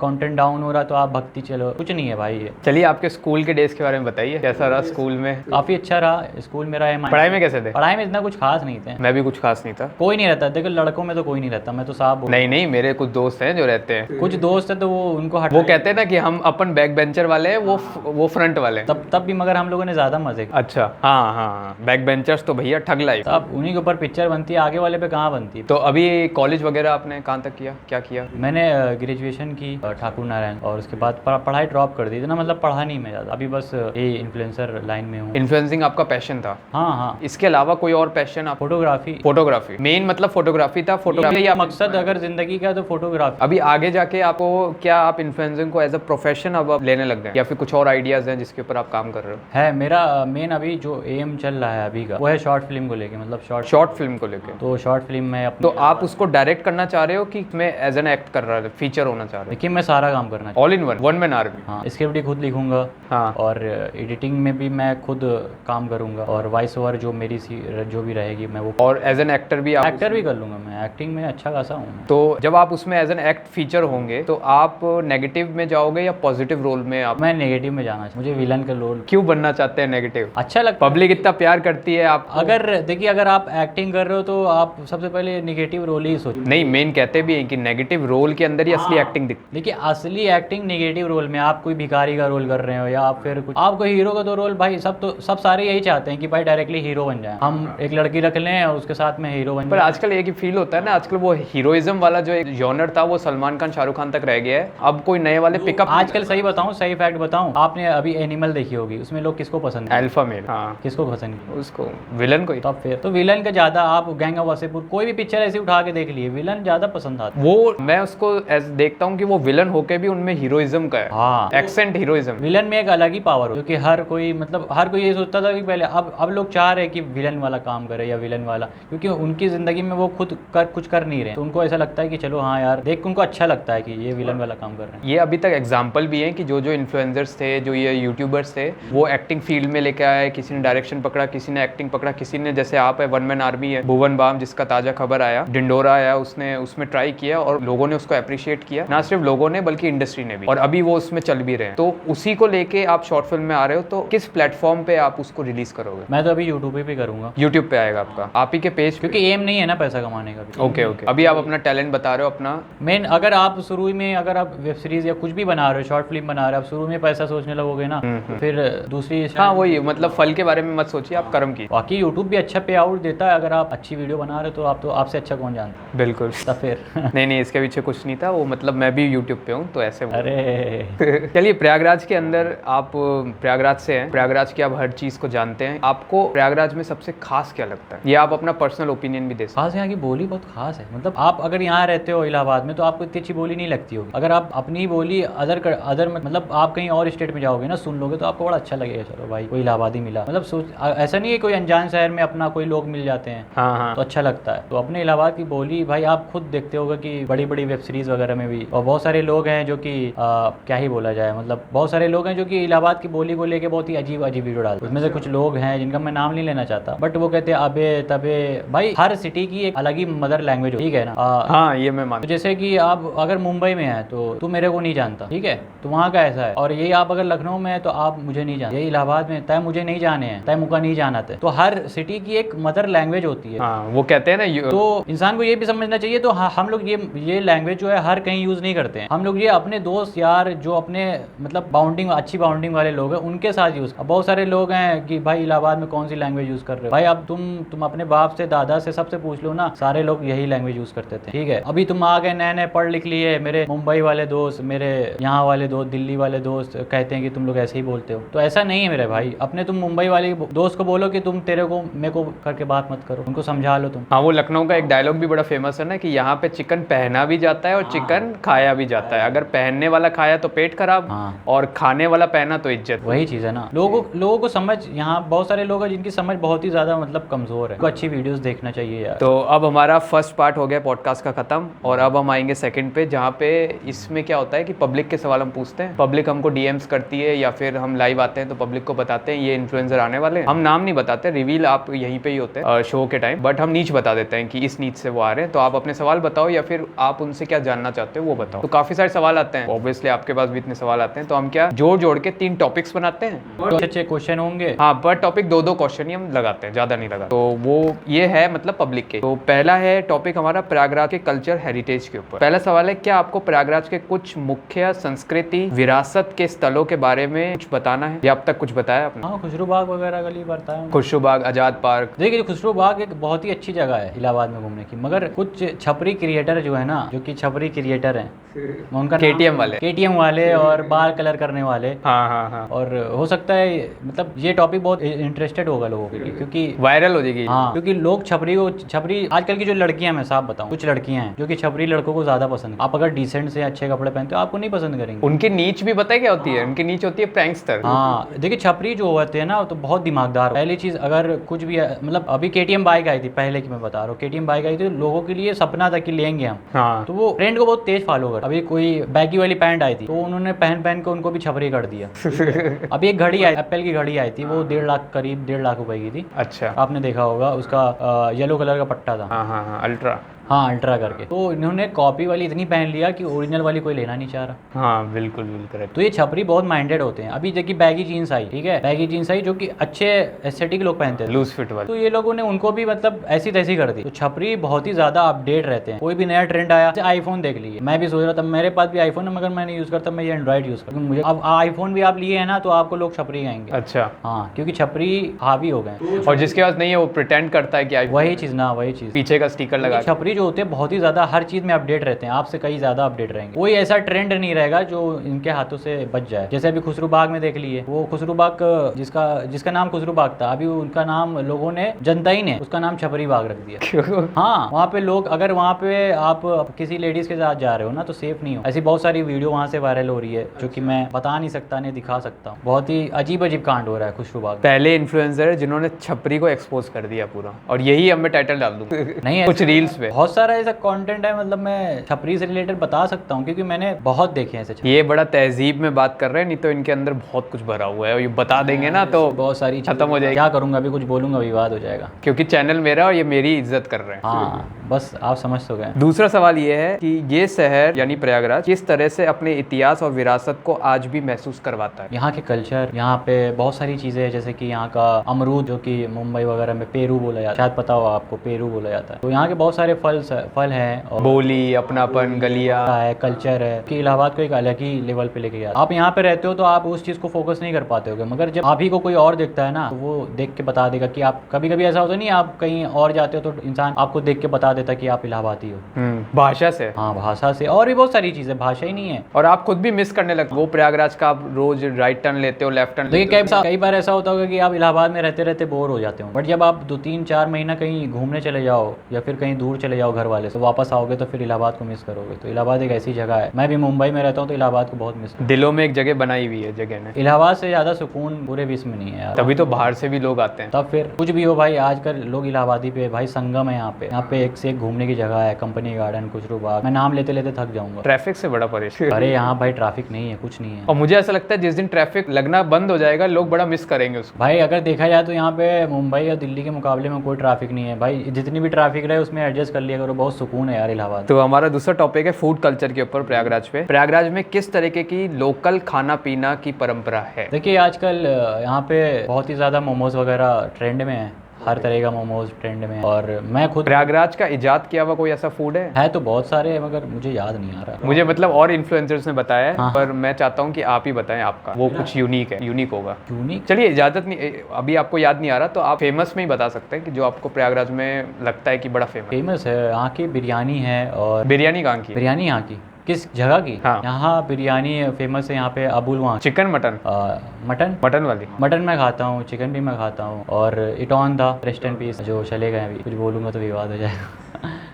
कंटेंट डाउन हो रहा तो आप भक्ति चलो, कुछ नहीं है भाई ये। चलिए आपके स्कूल के डेज के बारे में बताइए, कैसा रहा स्कूल में? काफी अच्छा रहा स्कूल मेरा। पढ़ाई में कैसे थे? पढ़ाई में इतना कुछ खास नहीं थे। मैं भी कुछ खास नहीं था। कोई नहीं रहता, देखो लड़कों में तो कोई नहीं रहता, मैं तो साफ नहीं, मेरे कुछ दोस्त हैं जो रहते हैं। कुछ दोस्त है तो वो उनको वो कहते हैं ना कि हम अपन बैक बेंचर वाले हैं, वो फ्रंट वाले हैं। तब भी मगर हम लोगों ने ज्यादा मजे किए। अच्छा, हाँ, बैक बेंचर्स तो भैया ठग लाइफ। तब उन्हीं के ऊपर पिक्चर बनती है, आगे वाले पे कहाँ बनती है। तो अभी कॉलेज वगैरह आपने कहाँ तक किया, क्या किया? मैंने ग्रेजुएशन की ठाकुर नारायण, और उसके बाद पढ़ाई ड्रॉप कर दी थी ना, मतलब पढ़ा नहीं मैं ज़्यादा, अभी बस ये इन्फ्लुएंसर लाइन में हूँ। इन्फ्लुएंसिंग आपका पैशन था? हाँ। इसके अलावा कोई और पैशन? आप फोटोग्राफी मेन, मतलब फोटोग्राफी था? फोटोग्राफी या मकसद अगर जिंदगी का, तो फोटोग्राफी। अभी आगे जाके आपको क्या, आप इन्फ्लुएंसिंग को एज अ प्रोफेशन अब लेने लग गए, या फिर कुछ और आइडियाज हैं जिसके ऊपर आप काम कर रहे हो? है मेरा मेन अभी जो एम चल रहा है अभी का, वो है शॉर्ट फिल्म को लेके, मतलब शॉर्ट फिल्म को लेके। तो शॉर्ट फिल्म में तो आप उसको डायरेक्ट करना चाह रहे हो कि मैं एज एन एक्ट कर रहा है, फीचर होना चाह रहे हो? देखिए मैं सारा काम करना, all in one man army. हाँ, स्क्रिप्ट भी खुद लिखूंगा। हाँ। और एडिटिंग में भी मैं खुद काम करूंगा, और वॉइस ओवर जो मेरी जो भी रहेगी मैं वो, और एज एन एक्टर भी आप? एक्टर भी कर लूंगा मैं, एक्टिंग में अच्छा खासा हूँ। तो जब आप उसमें एज एन एक्ट फीचर होंगे तो आप नेगेटिव में जाओगे या पॉजिटिव रोल में? आप? मैं नेगेटिव में जाना चाहिए, मुझे विलन का रोल। क्यों बनना चाहते हैं नेगेटिव? अच्छा लगता है, पब्लिक इतना प्यार करती है आप। अगर देखिए अगर आप एक्टिंग कर रहे हो तो आप सबसे पहले नेगेटिव रोल ही सोचो। नहीं, मेन कहते भी हैं कि नेगेटिव रोल के अंदर ही असली एक्टिंग दिखती। देखिए असली एक्टिंग नेगेटिव रोल में, आप कोई भिखारी का रोल कर रहे हो या आप फिर कुछ, आपको हीरो का तो रोल, भाई सब सारे यही चाहते हैं कि भाई डायरेक्टली हीरो बन जाए, हम एक लड़की रख लें और उसके साथ में हीरो बन पर जाए। आजकल एक ही फील होता है ना, आजकल वो हीरोइज्म वाला जो एक जॉनर था वो सलमान खान शाहरुख खान तक रह गया है, अब कोई नए वाले पिकअप। आजकल सही बताऊं, सही फैक्ट बताऊं, आपने अभी एनिमल देखी होगी, उसमें लोग किसको पसंद है? Alpha male. हाँ, किसको पसंद है? उसको, विलन को ही। तब फिर तो विलन का ज्यादा, आप गैंग ऑफ वासेपुर कोई भी पिक्चर ऐसी उठा के देख लिए, विलन ज्यादा पसंद आता है। वो मैं उसको देखता हूँ कि वो विलन होके भी उनमें हीरोइज्म का है। हाँ, एक्सेंट हीरोइज्म। विलन में एक अलग ही पावर हो, क्योंकि हर कोई, मतलब हर कोई ये सोचता था कि पहले, अब लोग चाह रहे हैं कि विलन वाला काम करे या विलन वाला, क्योंकि उनकी जिंदगी में वो खुद कुछ कर नहीं रहे, तो उनको ऐसा लगता है कि चलो हाँ यार, देख उनको अच्छा लगता है कि ये विलन वाला काम कर रहे हैं। ये अभी तक एग्जाम्पल भी है कि जो इन्फ्लुएंसर्स थे, जो ये यूट्यूबर्स थे, वो एक्टिंग फील्ड में लेके आए, किसी ने डायरेक्शन पकड़ा, किसी ने एक्टिंग पकड़ा, किसी ने, जैसे आप है, वन मैन आर्मी है, भुवन बाम जिसका ताजा खबर आया, डिंडोरा आया, उसने उसमें ट्राई किया और लोगों ने उसको अप्रिशिएट किया, ना सिर्फ लोगों ने बल्कि इंडस्ट्री ने भी, और अभी वो उसमें चल भी रहे हैं। तो उसी को लेके आप शॉर्ट फिल्म में आ रहे हो, तो किस प्लेटफॉर्म पे आप उसको रिलीज करोगे? मैं तो अभी यूट्यूब पे करूंगा। यूट्यूब पे आएगा आपका, आप ही के पेज? क्योंकि एम नहीं है ना पैसा कमाने का भी। ओके, अभी आप अपना टैलेंट बता रहे हो अपना मेन। अगर आप शुरू में, अगर आप वेब सीरीज या कुछ भी बना रहे हो, शॉर्ट फिल्म बना रहे हो, आप शुरू में पैसा सोचने लगोगे ना, तो फिर दूसरी, हाँ वही, मतलब फल के बारे में मत सोचिए, आप कर्म की। बाकी यूट्यूब भी अच्छा पे आउट देता है, अगर आप अच्छी वीडियो बना रहे हो तो आपसे अच्छा कौन जानता है? बिल्कुल। तब फिर नहीं, इसके पीछे कुछ नहीं था, वो मतलब मैं भी यूट्यूब पे हूँ तो ऐसे। अरे चलिए, प्रयागराज के अंदर, आप प्रयागराज से हैं, प्रयागराज की आप हर चीज़ को जानते हैं, आपको प्रयागराज में सबसे खास क्या लगता है? ये आप अपना पर्सनल ओपिनियन भी दे सकते हैं। खास यहाँ की बोली बहुत खास है, मतलब आप अगर यहाँ रहते हो इलाहाबाद में तो आपको इतनी अच्छी बोली नहीं लगती होगी, अगर आप अपनी बोली अदर मतलब आप कहीं और स्टेट में जाओगे ना, सुन लोगे तो आपको बड़ा अच्छा लगेगा, चलो भाई कोई इलाहाबादी मिला, मतलब सोच, ऐसा नहीं है कोई अनजान शहर में अपना कोई लोग मिल जाते हैं। हाँ। तो अच्छा लगता है। तो अपने इलाहाबाद की बोली भाई आप खुद देखते होगे कि बड़ी बड़ी वेब सीरीज वगैरह में भी, और बहुत सारे लोग हैं जो कि क्या ही बोला जाए, मतलब बहुत सारे लोग हैं जो कि इलाहाबाद की बोली को लेके बहुत ही अजीब वीडियो डालते हैं। उसमें से कुछ लोग हैं जिनका मैं नाम नहीं लेना चाहता, बट वो कहते हैं अबे तबे। भाई हर सिटी की एक अलग ही मदर लैंग्वेज, ठीक है ना? हाँ, ये मैं मानता हूं। जैसे कि आप अगर मुंबई में हैं तो तू मेरे को नहीं जानता, ठीक है, तो वहाँ का ऐसा है, और यही आप अगर लखनऊ में है तो आप मुझे नहीं जाने, ये इलाहाबाद में तय मुझे नहीं जाने हैं, तय मुका नहीं जाना था। तो हर सिटी की एक मदर लैंग्वेज होती है। हाँ, वो कहते हैं ना तो इंसान को ये भी समझना चाहिए। तो हम लोग ये लैंग्वेज जो है हर कहीं यूज नहीं करते हैं। हम लोग ये अपने दोस्त यार जो अपने मतलब बाउंडिंग अच्छी बाउंडिंग वाले लोग हैं उनके साथ यूज। अब बहुत सारे लोग हैं कि भाई इलाहाबाद में कौन सी लैंग्वेज यूज कर रहे हो। भाई अब तुम अपने बाप से दादा से सबसे पूछ लो ना, सारे लोग यही लैंग्वेज यूज करते थे। ठीक है, अभी तुम आ गए नए नए पढ़ लिख लिए, मेरे मुंबई वाले दोस्त, मेरे यहाँ वाले दोस्त, दिल्ली वाले दोस्त कहते हैं कि तुम लोग ऐसे ही बोलते हो। तो ऐसा नहीं है मेरे भाई। अपने तुम मुंबई वाले दोस्त को बोलो कि तुम तेरे को मेरे को करके बात मत करो, उनको समझा लो तुम। हाँ, वो लखनऊ का एक डायलॉग भी बड़ा फेमस है ना कि यहाँ पे चिकन पहना भी जाता है और चिकन खाया भी जाता है। अगर पहनने वाला खाया तो पेट खराब, और खाने वाला पहना तो इज्जत। वही चीज़ है ना। लोगों को समझ, यहाँ बहुत सारे लोग हैं जिनकी समझ बहुत ही ज़्यादा मतलब कमज़ोर है। अच्छी वीडियोस देखना चाहिए यार। तो अब हमारा फर्स्ट पार्ट हो गया पॉडकास्ट का खत्म, और अब हम आएंगे सेकंड पे, जहाँ पे इसमें क्या होता है कि पब्लिक के सवाल हम पूछते हैं। पब्लिक हमको डीएम्स करती है या फिर हम लाइव आते हैं तो पब्लिक को बताते हैं ये इन्फ्लुएंसर आने वाले हैं। हम नाम नहीं बताते, रिवील आप यहीं पे ही होते हैं शो के टाइम, बट हम नीच बता देते हैं कि इस नीच से वो आ रहे हैं। तो आप अपने सवाल बताओ या फिर आप उनसे क्या जानना चाहते हो वो बताओ। तो काफी सारे सवाल आते हैं, ऑब्वियसली आपके पास भी इतने सवाल आते हैं, तो हम क्या जोड़ के 3 टॉपिक्स बनाते हैं। अच्छे क्वेश्चन होंगे। हाँ, पर टॉपिक 2-2 क्वेश्चन ही हम लगाते हैं, ज्यादा नहीं लगा। तो वो ये है मतलब पब्लिक के। तो पहला है टॉपिक हमारा प्रयागराज के कल्चर हेरिटेज के ऊपर। पहला सवाल है, क्या आपको प्रयागराज के कुछ मुख्य संस्कृति विरासत के स्थलों के बारे में कुछ बताना है, या अब तक कुछ बताया आपने? हाँ, खुसरू बाग वगैरह गली बताया। खुसरू बाग, आजाद पार्क। देखिए खुसरू बाग एक बहुत ही अच्छी जगह है इलाहाबाद में घूमने की, मगर कुछ छपरी क्रिएटर जो है ना, जो कि छपरी क्रिएटर हैं, उनका KTM वाले और बाल कलर करने वाले। हाँ। और हो सकता है मतलब ये टॉपिक बहुत इंटरेस्टेड होगा लोगों के लिए, क्योंकि वायरल हो जाएगी। हाँ, क्योंकि लोग छपरी आजकल की जो लड़कियां, मैं साफ बताऊं, कुछ लड़कियां हैं जो कि छपरी लड़कों को ज्यादा पसंद। आप अगर डिसेंट से अच्छे कपड़े पहनते हो आपको नहीं पसंद करेंगे। उनकी नीच भी पता है क्या होती है? उनकी नीच होती है प्रैंकस्टर। हाँ, देखिए छपरी जो होते हैं ना तो बहुत दिमागदार। पहली चीज, अगर कुछ भी मतलब अभी KTM बाइक आई थी, पहले की मैं बता रहा हूँ, KTM बाइक आई थी, लोगों के लिए सपना था कि लेंगे हम। हाँ। तो वो ट्रेंड को बहुत तेज फॉलो कर। अभी कोई बैगी वाली पैंट आई थी तो उन्होंने पहन के उनको भी छपरी कर दिया। अभी एक घड़ी आई, एप्पल की घड़ी आई थी, वो 1.5 लाख करीब 1.5 लाख रुपए की थी। अच्छा, आपने देखा होगा, उसका येलो कलर का पट्टा था। हाँ, अल्ट्रा। हाँ, अल्ट्रा करके। तो इन्होंने कॉपी वाली इतनी पहन लिया कि ओरिजिनल वाली कोई लेना नहीं चाह रहा। हाँ, बिल्कुल करेक्ट। तो ये छपरी बहुत माइंडेड होते हैं। अभी देखिए बैगी जीन्स आई, ठीक है, बैगी जीन्स आई जो कि अच्छे एस्थेटिक लोग पहनते थे, लूज फिट वाले। तो ये लोगों ने उनको भी मतलब ऐसी तैसी कर दी। तो छपरी बहुत ही ज्यादा अपडेट रहते हैं। कोई भी नया ट्रेंड आया, जैसे आईफोन देख लीजिए, मैं भी सोच रहा था, मेरे पास भी आईफोन है मगर मैं नहीं यूज करता, मैं ये एंड्रॉइड यूज करता हूँ। मुझे अब आईफोन भी आप लिए है ना तो आपको लोग छपरी कहेंगे। अच्छा। हाँ, क्योंकि छपरी हावी हो गए। और जिसके पास नहीं है वो प्रिटेंड करता है कि वही चीज ना, वही चीज, पीछे का स्टिकर लगा। छपरी जो होते हैं बहुत ही ज्यादा हर चीज में अपडेट रहते हैं, आपसे कई ज्यादा अपडेट रहेंगे। कोई ऐसा ट्रेंड नहीं रहेगा जो इनके हाथों से बच जाए। जैसे अभी खुसरू बाग में देख लिए, वो खुसरू बाग जिसका नाम खुसरू बाग था, अभी उनका नाम लोगों ने, जनता ही ने उसका नाम छपरी बाग रख दिया। हाँ, वहाँ पे लोग, अगर वहाँ पे आप किसी लेडीज के साथ जा रहे हो ना तो सेफ नहीं हो। ऐसी बहुत सारी वीडियो वहाँ से वायरल हो रही है जो कि मैं बता नहीं सकता, नहीं दिखा सकता। बहुत ही अजीब कांड हो रहा है खुसरू बाग। पहले इन्फ्लुएंसर है जिन्होंने छपरी को एक्सपोज कर दिया पूरा, और यही अब मैं टाइटल डाल दूंगा नहीं है कुछ रील्स पे। बहुत सारा ऐसा कंटेंट है, मतलब मैं छपरी से रिलेटेड बता सकता हूँ क्योंकि मैंने बहुत देखे हैं ऐसे। ये बड़ा तहजीब में बात कर रहे हैं, नहीं तो इनके अंदर बहुत कुछ भरा हुआ है, और ये बता देंगे ना तो बहुत सारी खत्म हो जाएगी। क्या करूंगा, अभी कुछ बोलूंगा विवाद हो जाएगा, क्योंकि चैनल मेरा और ये मेरी इज्जत कर रहे हैं। हाँ, बस आप समझ तो गए। दूसरा सवाल ये है कि ये शहर यानी प्रयागराज किस तरह से अपने इतिहास और विरासत को आज भी महसूस करवाता है? यहाँ के कल्चर, यहाँ पे बहुत सारी चीजें हैं, जैसे कि यहाँ का अमरूद जो कि मुंबई वगैरह में पेरू बोला जाता है, शायद पता हो आपको, पेरू बोला जाता है। तो यहाँ के बहुत सारे फल हैं, और बोली, अपनापन, गलिया है, कल्चर है कि इलाहाबाद को एक अलग ही लेवल पे लेके गया। आप यहाँ पे रहते हो तो आप उस चीज को फोकस नहीं कर पाते होगे, मगर जब आप ही को कोई और देखता है ना तो वो देख के बता देगा कि आप, कभी कभी ऐसा होता नहीं, आप कहीं और जाते हो तो इंसान आपको देख के बता देता कि आप इलाहाबादी हो। भाषा से। हाँ, भाषा से, और भी बहुत सारी चीजें, भाषा ही नहीं है। और आप खुद भी मिस करने लगते, वो प्रयागराज का आप रोज राइट टर्न लेते हो, लेफ्ट टर्न देखिए कई बार ऐसा होता होगा कि आप इलाहाबाद में रहते रहते बोर हो जाते हो, बट जब आप 2-3-4 महीना कहीं घूमने चले जाओ या फिर कहीं दूर चले जाओ घर वाले से, तो वापस आओगे तो फिर इलाहाबाद को मिस करोगे। तो इलाहाबाद एक ऐसी जगह है, मैं भी मुंबई में रहता हूँ तो इलाहाबाद को बहुत मिस। दिलों में एक जगह बनाई हुई है जगह ने। इलाहाबाद से ज्यादा सुकून पूरे विश्व में नहीं है यार। तभी तो बाहर से भी लोग आते हैं। तब फिर कुछ भी हो भाई, आजकल लोग इलाहाबादी पे, भाई संगम है यहाँ पे एक से एक घूमने की जगह है, कंपनी गार्डन, खुसरू बाग, मैं नाम लेते लेते थक जाऊंगा। ट्रैफिक से बड़ा परेशान। अरे यहाँ भाई ट्रैफिक नहीं है, कुछ नहीं है। और मुझे ऐसा लगता है जिस दिन ट्रैफिक लगना बंद हो जाएगा लोग बड़ा मिस करेंगे उसको। भाई अगर देखा जाए तो यहाँ पे मुंबई या दिल्ली के मुकाबले में कोई ट्रैफिक नहीं है भाई, जितनी भी ट्रैफिक रहे उसमें एडजस्ट कर लिया लिया करो, बहुत सुकून है यार इलाहाबाद। तो हमारा दूसरा टॉपिक है फूड कल्चर के ऊपर प्रयागराज पे। प्रयागराज में किस तरीके की लोकल खाना पीना की परंपरा है? देखिए आजकल यहाँ पे बहुत ही ज़्यादा मोमोज वगैरह ट्रेंड में है, हर तरह का मोमोज ट्रेंड में है। और मैं खुद प्रयागराज का इजाद किया हुआ कोई ऐसा फूड है? तो बहुत सारे हैं मगर मुझे याद नहीं आ रहा। मुझे मतलब और इन्फ्लुएंसर्स ने बताया है, हाँ। पर मैं चाहता हूँ कि आप ही बताएं, आपका वो कुछ यूनिक है, यूनिक होगा। यूनिक? चलिए, इजाजत नहीं, अभी आपको याद नहीं आ रहा तो आप फेमस में ही बता सकते हैं कि जो आपको प्रयागराज में लगता है कि बड़ा फेमस है। यहाँ की बिरयानी है। और बिरयानी कहाँ की है? बिरयानी यहाँ की किस जगह की? हाँ। यहाँ बिरयानी फेमस है यहाँ पे अबुल वहाँ। Chicken mutton? मटन मटन वाली? मटन मैं खाता हूँ, चिकन भी मैं खाता हूँ। और इटॉन था, रेस्ट एंड पीस, जो चले गए अभी। कुछ बोलूँगा तो विवाद हो जाएगा।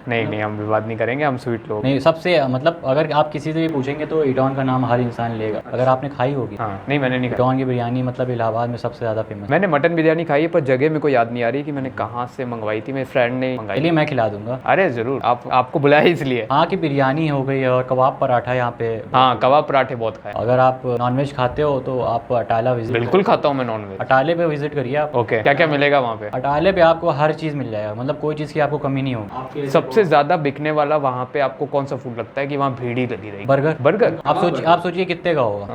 नहीं नहीं, हम विवाद नहीं करेंगे, हम स्वीट लोग। नहीं, सबसे मतलब अगर आप किसी से भी पूछेंगे तो इटॉन का नाम हर इंसान लेगा, अगर आपने खाई होगी। हाँ, नहीं मैंने नहीं खाई। इटॉन की बिरयानी मतलब इलाहाबाद में सबसे ज़्यादा फेमस। मैंने मटन बिरयानी खाई है, पर जगह मेरे को याद नहीं आ रही कि मैंने कहाँ से मंगवाई थी। मेरे फ्रेंड ने मंगाई। चलिए मैं खिला दूंगा। अरे जरूर, आपको बुलाया इसलिए। हाँ की बिरयानी हो गई और कबाब पराठा यहाँ पे। हाँ, कबाब पराठे बहुत खाए। अगर आप नॉनवेज खाते हो तो आप अटाला विजिट। बिल्कुल खाता हूँ मैं नॉनवेज। अटाले पे विजिट करिए आप। ओके, क्या क्या मिलेगा वहाँ पे? अटाले पे आपको हर चीज़ मिल जाएगा, मतलब कोई चीज़ की आपको कमी नहीं होगी। सबसे ज्यादा बिकने वाला वहाँ पे आपको कौन सा फूड लगता है कि वहाँ भीड़ ही लगी रहेगी? बर्गर। बर्गर? आप सोचिए कितने का होगा?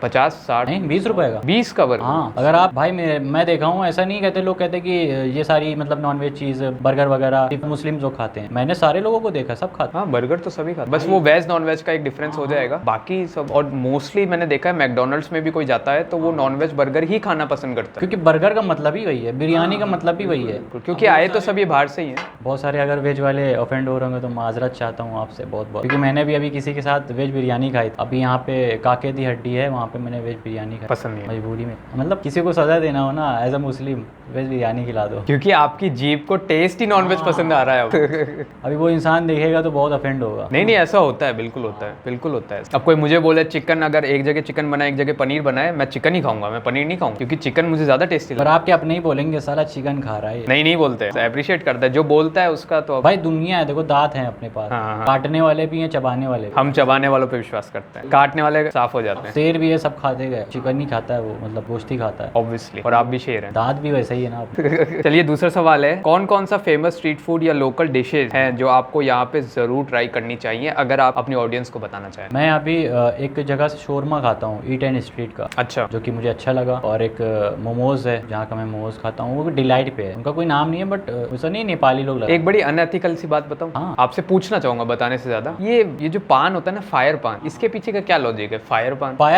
50-60? नहीं, 20 रुपए का। 20 का बर्गर? हाँ, अगर आप भाई मैं देखा हूँ, ऐसा नहीं कहते, लोग कहते कि ये सारी मतलब नॉनवेज चीज़ बर्गर वगैरह सिर्फ मुस्लिम लोग खाते हैं। मैंने सारे लोगों को देखा, सब खाते हाँ, बर्गर तो सभी खाते, बस वो वेज नॉन वेज का एक डिफरेंस हो जाएगा, बाकी सब। और मोस्टली मैंने देखा है मैकडोनल्ड्स में भी कोई जाता है तो वो नॉन वेज बर्गर ही खाना पसंद करता है, क्योंकि बर्गर का मतलब ही वही है, बिरयानी का मतलब भी वही है। क्योंकि आए तो सभी बाहर से ही हैं। बहुत सारे अगर वेज वाले ऑफेंड हो रहे होंगे तो माजरत चाहता हूँ आपसे बहुत बहुत, क्योंकि मैंने भी अभी किसी के साथ वेज बिरयानी खाई थी। अभी यहाँ पे काके दी हड्डी है, वहाँ पे मैंने वेज बिरयानी खाई, पसंद नहीं है। मजबूरी में। मतलब किसी को सजा देना हो ना, as a Muslim veg biryani खिला दो, क्योंकि आपकी जीभ को टेस्ट ही नॉन वेज पसंद आ रहा है अब। अभी वो इंसान देखेगा तो बहुत ऑफेंड होगा। नहीं नहीं, ऐसा होता है, बिल्कुल होता है, बिल्कुल होता है। अब कोई मुझे बोले चिकन, अगर एक जगह चिकन बनाए एक जगह पनीर बनाए, मैं चिकन ही खाऊंगा, मैं पनीर नहीं खाऊंगा, क्योंकि चिकन मुझे ज्यादा टेस्टी पर लगता है। आप क्या अपने ही बोलेंगे साला चिकन खा रहा है? नहीं बोलते, अप्रिशिएट करता है जो बोलता है उसका। तो भाई दुनिया है, देखो दांत हैं अपने पास। हाँ। काटने वाले भी हैं, चबाने वाले भी। हम चबाने वालों पे विश्वास करते हैं, काटने वाले साफ हो जाते हैं। शेर भी है, सब खाते गए। चिकन नहीं खाता है वो, मतलब गोश्त ही खाता है ऑब्वियसली, और आप भी शेर हैं। दांत भी वैसे ही है ना। चलिए, दूसरा सवाल है, कौन कौन सा फेमस स्ट्रीट फूड या लोकल डिशेज हैं जो आपको यहाँ पे जरूर ट्राई करनी चाहिए, अगर आप अपनी ऑडियंस को बताना चाहें? मैं अभी एक जगह से शोरमा खाता हूँ, ईट एंड स्ट्रीट का, अच्छा। जो कि मुझे अच्छा लगा। और एक मोमोज है जहाँ का मैं मोमोज खाता हूँ, वो डिलाइट पे है, उनका कोई नाम नहीं है, बट वैसा नहीं, नेपाली लोग लगा। एक बड़ी अनएथिकल सी बात बताऊं? हाँ। आपसे पूछना चाहूंगा बताने से ज्यादा, ये जो पान होता है ना, फायर पान, इसके पीछे का क्या लॉजिक है? फायर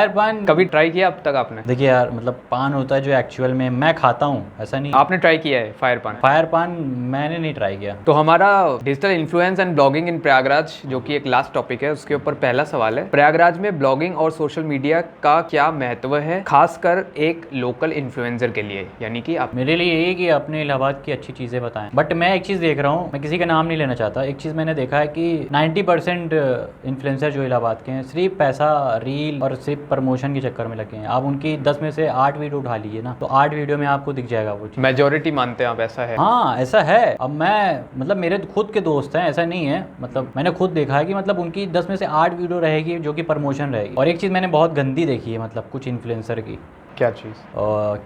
पान कभी ट्राई किया अब तक आपने? देखिए यार, मतलब पान होता है जो एक्चुअल में मैं खाता हूँ, ऐसा नहीं। आपने ट्राई किया है फायर पान? फायर पान मैंने नहीं ट्राई किया। तो हमारा डिजिटल इन्फ्लुएंस एंड ब्लॉगिंग इन प्रयागराज, जो कि एक लास्ट टॉपिक है, उसके ऊपर पहला सवाल है, प्रयागराज में ब्लॉगिंग और सोशल मीडिया का क्या महत्व है, खासकर एक लोकल इन्फ्लुएंसर के लिए? यानी कि आप मेरे लिए यही कि अपने इलाहाबाद की अच्छी चीज़ें बताएं। बट मैं एक चीज़ देख रहा हूँ, मैं किसी का नाम नहीं लेना चाहता, एक चीज़ मैंने देखा है कि 90% इन्फ्लुएंसर जो इलाहाबाद के हैं सिर्फ पैसा, रील और सिर्फ प्रमोशन के चक्कर में लगे हैं। आप उनकी 10 में से 8 वीडियो उठा लीजिए ना, तो 8 वीडियो में आपको दिख जाएगा वो चीज़। मेजोरिटी मानते हैं आप, ऐसा है? हाँ ऐसा है। अब मैं मतलब मेरे खुद के दोस्त हैं, ऐसा नहीं है, मतलब मैंने खुद देखा है कि मतलब उनकी 10 में से 8 वीडियो रहेगी जो कि प्रमोशन रहेगी। और एक चीज़ मैंने बहुत गंदी देखी है, मतलब कुछ इन्फ्लुएंसर की। क्या चीज़?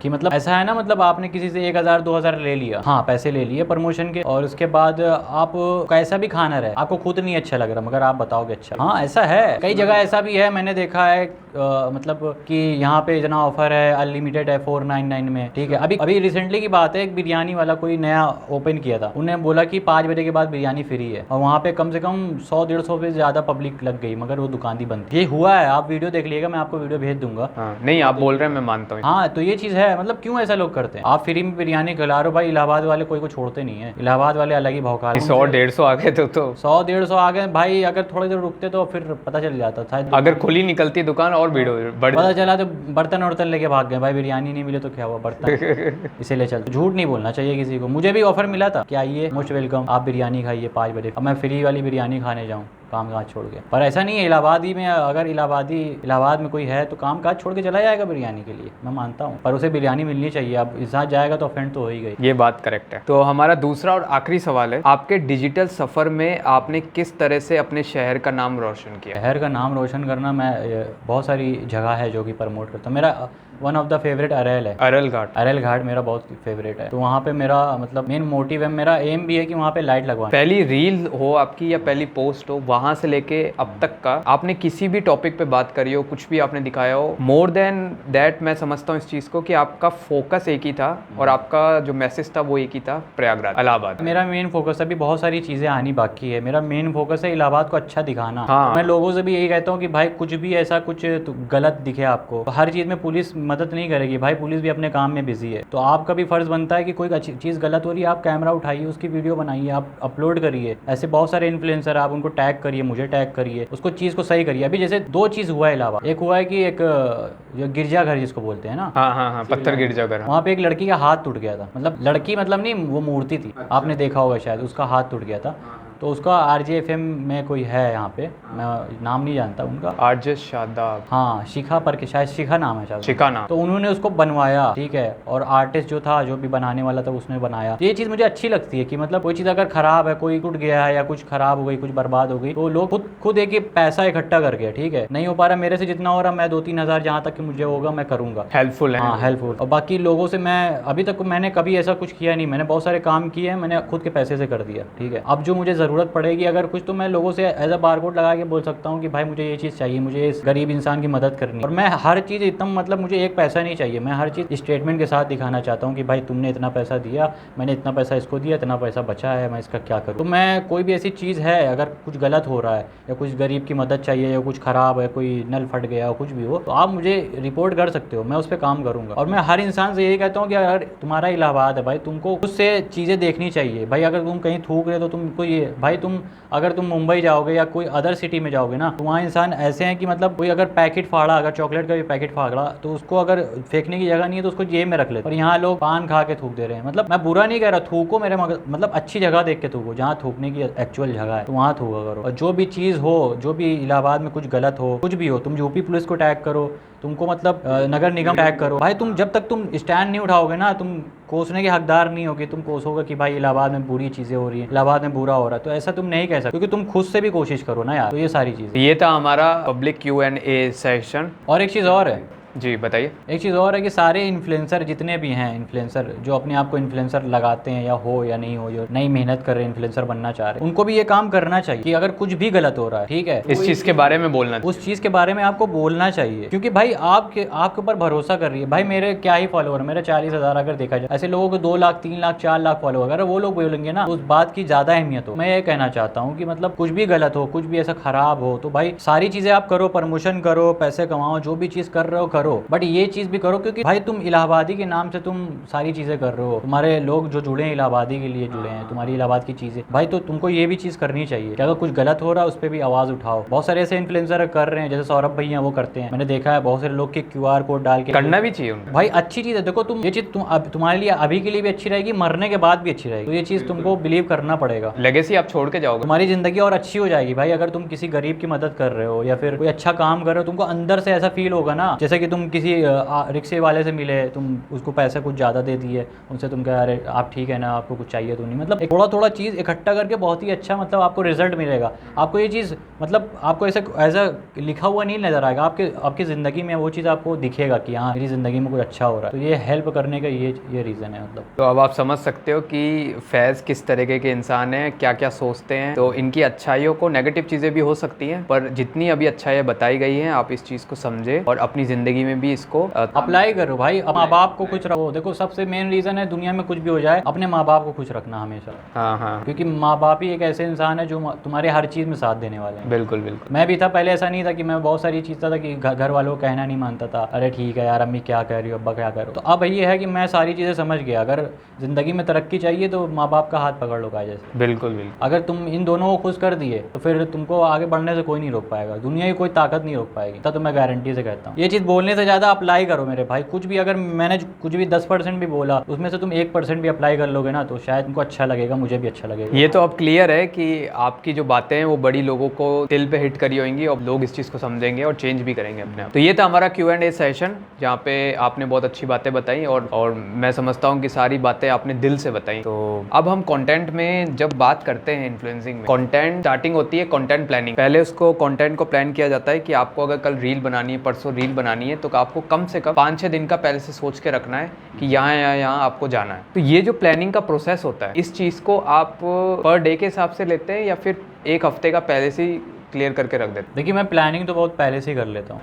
कि मतलब ऐसा है ना, मतलब आपने किसी से 1000-2000 ले लिया, हाँ पैसे ले लिए प्रमोशन के, और उसके बाद आप कैसा भी खाना रहे, आपको खुद नहीं अच्छा लग रहा मगर आप बताओगे अच्छा। हाँ ऐसा है, कई जगह ऐसा भी है, मैंने देखा है मतलब कि यहाँ पे इतना ऑफर है, अनलिमिटेड है 499 में, ठीक है। अभी रिसेंटली की बात है, एक बिरयानी वाला कोई नया ओपन किया था, उन्होंने बोला कि 5 बजे के बाद बिरयानी फ्री है, और वहाँ पे कम से कम 100-150 से ज़्यादा पब्लिक लग गई, मगर वो दुकान ही बंद थी। ये हुआ है, आप वीडियो देख लीजिएगा, मैं आपको वीडियो भेज दूंगा। हाँ, नहीं आप बोल रहे हैं, मैं मानता हूँ। हाँ तो ये चीज़ है, मतलब क्यों ऐसा लोग करते हैं? आप फ्री में बिरयानी खिला रहे हो भाई, इलाहाबाद वाले कोई को छोड़ते नहीं है, इलाहाबाद वाले अलग ही भौकाल। 100-150 आ गए तो 100-150 आ गए भाई, अगर थोड़ी देर रुकते तो फिर पता चल जाता था। अगर खुली निकलती दुकान और भीड़ बढ़, पता चला तो बर्तन वर्तन लेके भाग गए भाई, बिरयानी नहीं मिले तो क्या हुआ, बर्तन इसीलिए चलते। झूठ नहीं बोलना चाहिए किसी को। मुझे भी ऑफर मिला था कि आइए मोस्ट वेलकम, आप बिरयानी खाइए 5 बजे, अब मैं फ्री वाली बिरयानी खाने जाऊँ, काम काज छोड़ के। पर ऐसा नहीं है, इलाहाबादी में अगर इलाहाबाद में कोई है तो काम काज छोड़ के चला जाएगा बिरयानी के लिए, मैं मानता हूँ, पर उसे बिरयानी मिलनी चाहिए। अब इस साथ जाएगा तो ऑफेंड तो हो ही गई। ये बात करेक्ट है। तो हमारा दूसरा और आखिरी सवाल है, आपके डिजिटल सफ़र में आपने किस तरह से अपने शहर का नाम रोशन किया? शहर का नाम रोशन करना, मैं बहुत सारी जगह है जो कि प्रमोट करता हूँ। मेरा one of the favourite aryl है। अरेल घाट मेरा बहुत फेवरेट है। तो वहाँ पे मेरा मतलब मेन मोटिव है, मेरा एम भी है कि वहाँ पे लाइट लगवाना। पहली रील हो आपकी या पहली पोस्ट हो, वहाँ से लेके अब तक का आपने किसी भी टॉपिक पे बात करी हो, कुछ भी आपने दिखाया हो, मोर देन दैट मैं समझता हूँ इस चीज़ को कि आपका फोकस एक ही था और आपका जो मैसेज था वो एक ही था, प्रयागराज, इलाहाबाद। मेरा मेन फोकस, अभी बहुत सारी चीज़ें आनी बाकी है, मेरा मेन फोकस है इलाहाबाद को अच्छा दिखाना। हाँ। मैं लोगों से भी यही कहता हूँ कि भाई कुछ भी ऐसा कुछ गलत दिखे आपको, तो हर चीज़ में पुलिस मदद नहीं करेगी भाई, पुलिस भी अपने काम में बिजी है। तो आपका भी फर्ज बनता है कि कोई अच्छी चीज़ गलत हो रही है, आप कैमरा उठाइए, उसकी वीडियो बनाइए, आप अपलोड करिए। ऐसे बहुत सारे इन्फ्लुएंसर, आप उनको टैग करिए, मुझे टैग करिए, उसको चीज़ को सही करिए। अभी जैसे दो चीज़ हुआ है इलाहाबाद, एक हुआ है कि एक जो गिरजाघर जिसको बोलते हैं ना, हाँ हाँ हाँ, पत्थर गिरजाघर। वहाँ पे एक लड़की का हाथ टूट गया था, मतलब लड़की मतलब नहीं, वो मूर्ति थी, आपने देखा होगा शायद, उसका हाथ टूट गया था। तो उसका RJFM में कोई है यहाँ पे, मैं नाम नहीं जानता उनका, आरजे शादाब, हाँ शिखा पर के, शायद शिखा नाम है शायद, शिखा नाम। तो उन्होंने उसको बनवाया, ठीक है, और आर्टिस्ट जो था, जो भी बनाने वाला था, उसने बनाया। तो ये चीज़ मुझे अच्छी लगती है कि मतलब कोई चीज़ अगर खराब है, कोई टूट गया है या कुछ खराब हो गई, कुछ बर्बाद हो गई, तो लोग खुद एक पैसा इकट्ठा करके, ठीक है, नहीं हो पा रहा मेरे से, जितना हो रहा मैं 2-3 हज़ार जहाँ तक कि मुझे होगा मैं करूँगा। हेल्पफुल है। हाँ हेल्पफुल। और बाकी लोगों से मैं अभी तक मैंने कभी ऐसा कुछ किया नहीं, मैंने बहुत सारे काम किए हैं, मैंने खुद के पैसे से कर दिया, ठीक है। अब जो मुझे ज़रूरत पड़ेगी अगर कुछ, तो मैं लोगों से एज अ बारकोड लगा के बोल सकता हूँ कि भाई मुझे ये चीज़ चाहिए, मुझे इस गरीब इंसान की मदद करनी है। और मैं हर चीज़ एकदम मतलब मुझे एक पैसा नहीं चाहिए, मैं हर चीज़ स्टेटमेंट के साथ दिखाना चाहता हूँ कि भाई तुमने इतना पैसा दिया, मैंने इतना पैसा इसको दिया, इतना पैसा बचा है, मैं इसका क्या करूँ। तो मैं कोई भी ऐसी चीज़ है, अगर कुछ गलत हो रहा है या कुछ गरीब की मदद चाहिए या कुछ ख़राब है, कोई नल फट गया हो, कुछ भी हो, तो आप मुझे रिपोर्ट कर सकते हो, मैं उस पर काम करूँगा। और मैं हर इंसान से यही कहता हूँ कि अगर तुम्हारा इलाहाबाद है भाई, तुमको खुद से चीज़ें देखनी चाहिए भाई। अगर तुम कहीं थूक रहे हो तो तुमको ये भाई, अगर तुम मुंबई जाओगे या कोई अदर सिटी में जाओगे ना, तो वहाँ इंसान ऐसे हैं कि मतलब कोई अगर पैकेट फाड़ा, अगर चॉकलेट का भी पैकेट फाड़ा, तो उसको अगर फेंकने की जगह नहीं है तो उसको जेब में रख लेते। और यहाँ लोग पान खा के थूक दे रहे हैं। मतलब मैं बुरा नहीं कह रहा, थूको मेरे मतलब अच्छी जगह देख के थूको, जहाँ थूकने की एक्चुअल जगह है तो वहाँ थूका करो। और जो भी चीज़ हो, जो भी इलाहाबाद में कुछ गलत हो, कुछ भी हो, तुम यूपी पुलिस को टैग करो, तुमको मतलब नगर निगम टैग करो भाई। तुम जब तक तुम स्टैंड नहीं उठाओगे ना, तुम कोसने के हकदार नहीं होगे। तुम कोसोगे कि भाई इलाहाबाद में बुरी चीज़ें हो रही हैं, इलाहाबाद में बुरा हो रहा है, तो ऐसा तुम नहीं कह सकते, क्योंकि तुम खुद से भी कोशिश करो ना यार। तो ये सारी चीज़ें, ये था हमारा पब्लिक Q&A सेशन। और एक चीज़ और है, जी बताइए। एक चीज़ और है कि सारे इन्फ्लुएंसर जितने भी हैं, इन्फ्लुएंसर जो अपने आप को इन्फ्लुएंसर लगाते हैं, या हो या नहीं हो, जो नई मेहनत कर रहे हैं, इन्फ्लुएंसर बनना चाह रहे हैं, उनको भी ये काम करना चाहिए कि अगर कुछ भी गलत हो रहा है, ठीक है, इस चीज़ के बारे में बोलना, उस चीज़ के बारे में आपको बोलना चाहिए। क्योंकि भाई आपके ऊपर भरोसा कर रही है भाई, मेरे क्या ही फॉलोअर, मेरे 40,000 अगर देखा जाए, ऐसे लोगों को 2 लाख 3 लाख 4 लाख फॉलोअर, अगर वो लोग बोलेंगे ना, उस बात की ज़्यादा अहमियत हो। मैं ये कहना चाहता हूँ कि मतलब कुछ भी गलत हो, कुछ भी ऐसा खराब हो, तो भाई सारी चीज़ें आप करो, प्रमोशन करो, पैसे कमाओ, जो भी चीज़ कर रहे हो करो, बट ये चीज़ भी करो, क्योंकि भाई तुम इलाहाबादी के नाम से तुम सारी चीज़ें कर रहे हो, तुम्हारे लोग जो जुड़े हैं इलाहाबादी के लिए जुड़े हैं, तुम्हारी इलाहाबाद की चीज़ें भाई, तो तुमको ये भी चीज़ करनी चाहिए कि अगर कुछ गलत हो रहा है उस पर भी आवाज़ उठाओ। बहुत सारे ऐसे इन्फ्लुएंसर कर रहे हैं, जैसे सौरभ भैया वो करते हैं, मैंने देखा है बहुत सारे लोग के QR कोड डाल के, करना भी चाहिए उनको। भाई अच्छी चीज़ है। देखो तुम ये चीज़ तुम्हारे लिए अभी के लिए भी अच्छी रहेगी, मरने के बाद भी अच्छी रहेगी, तो ये चीज़ तुमको बिलीव करना पड़ेगा। लेगेसी आप छोड़ के जाओगे, तुम्हारी ज़िंदगी और अच्छी हो जाएगी भाई। अगर तुम किसी गरीब की मदद कर रहे हो या फिर कोई अच्छा काम कर रहे हो, तुमको अंदर से ऐसा फील होगा ना, जैसे कि तुम किसी रिक्शे वाले से मिले, तुम उसको पैसे कुछ ज़्यादा दे दिए, उनसे तुम कह अरे आप ठीक है ना, आपको कुछ चाहिए तो नहीं, मतलब थोड़ा थोड़ा चीज़ इकट्ठा करके बहुत ही अच्छा मतलब आपको रिजल्ट मिलेगा। आपको ये चीज़ मतलब आपको ऐसे एज अ लिखा हुआ नहीं नज़र आएगा, आपकी ज़िंदगी में वो चीज़ आपको दिखेगा कि हाँ मेरी ज़िंदगी में कुछ अच्छा हो रहा है। तो ये हेल्प करने का ये रीज़न है मतलब। तो अब आप समझ सकते हो कि फैज़ किस तरीके के इंसान हैं, क्या क्या सोचते हैं। तो इनकी अच्छाइयों को, नेगेटिव चीज़ें भी हो सकती हैं, पर जितनी अभी अच्छाइयाँ बताई गई हैं आप इस चीज़ को समझे और अपनी ज़िंदगी में भी इसको अप्लाई करो भाई। माँ बाप को खुश रखो। देखो सबसे मेन रीज़न है, दुनिया में कुछ भी हो जाए अपने माँ बाप को खुश रखना हमेशा। हाँ हाँ, क्योंकि माँ बाप ही एक ऐसे इंसान है जो तुम्हारे हर चीज़ में साथ देने वाले हैं। बिल्कुल बिल्कुल। मैं भी था पहले, ऐसा नहीं था कि मैं बहुत सारी चीज़ था कि घर वालों को कहना नहीं मानता था, अरे ठीक है यार अम्मी क्या कह रही हो, अब्बा क्या कह रहे हो। तो अब ये है कि मैं सारी चीज़ें समझ गया, अगर ज़िंदगी में तरक्की चाहिए तो माँ बाप का हाथ पकड़ लो कायदे से। बिल्कुल बिल्कुल। अगर तुम इन दोनों को खुश कर दिए तो फिर तुमको आगे बढ़ने से कोई नहीं रोक पाएगा, दुनिया की कोई ताकत नहीं रोक पाएगी। तो मैं गारंटी से कहता हूँ। ये चीज़ बोलने बोलने से ज़्यादा अप्लाई करो मेरे भाई। कुछ भी अगर मैंने कुछ भी 10% भी बोला, उसमें से तुम 1% भी अप्लाई कर लोगे ना, तो शायद तुमको अच्छा लगेगा, मुझे भी अच्छा लगेगा। ये तो अब क्लियर है कि आपकी जो बातें हैं वो बड़ी लोगों को दिल पे हिट करी होंगी और लोग इस चीज़ को समझेंगे और चेंज भी करेंगे अपने आप। तो ये था हमारा Q&A सेशन, जहाँ पे आपने बहुत अच्छी बातें बताई और मैं समझता हूँ कि सारी बातें आपने दिल से बताई। तो अब हम कंटेंट में जब बात करते हैं इन्फ्लुएंसिंग में, कंटेंट स्टार्टिंग होती है कंटेंट प्लानिंग। पहले उसको कंटेंट को प्लान किया जाता है कि आपको अगर कल रील बनानी है, परसों रील बनानी है, तो आपको कम से कम 5-6 दिन का पहले से सोच के रखना है कि यहाँ यहाँ आपको जाना है। तो ये जो प्लानिंग का प्रोसेस होता है, इस चीज़ को आप पर डे के हिसाब से लेते हैं या फिर एक हफ्ते का पहले से ही क्लियर करके रख देते हैं? देखिए मैं प्लानिंग तो बहुत पहले से ही कर लेता हूँ,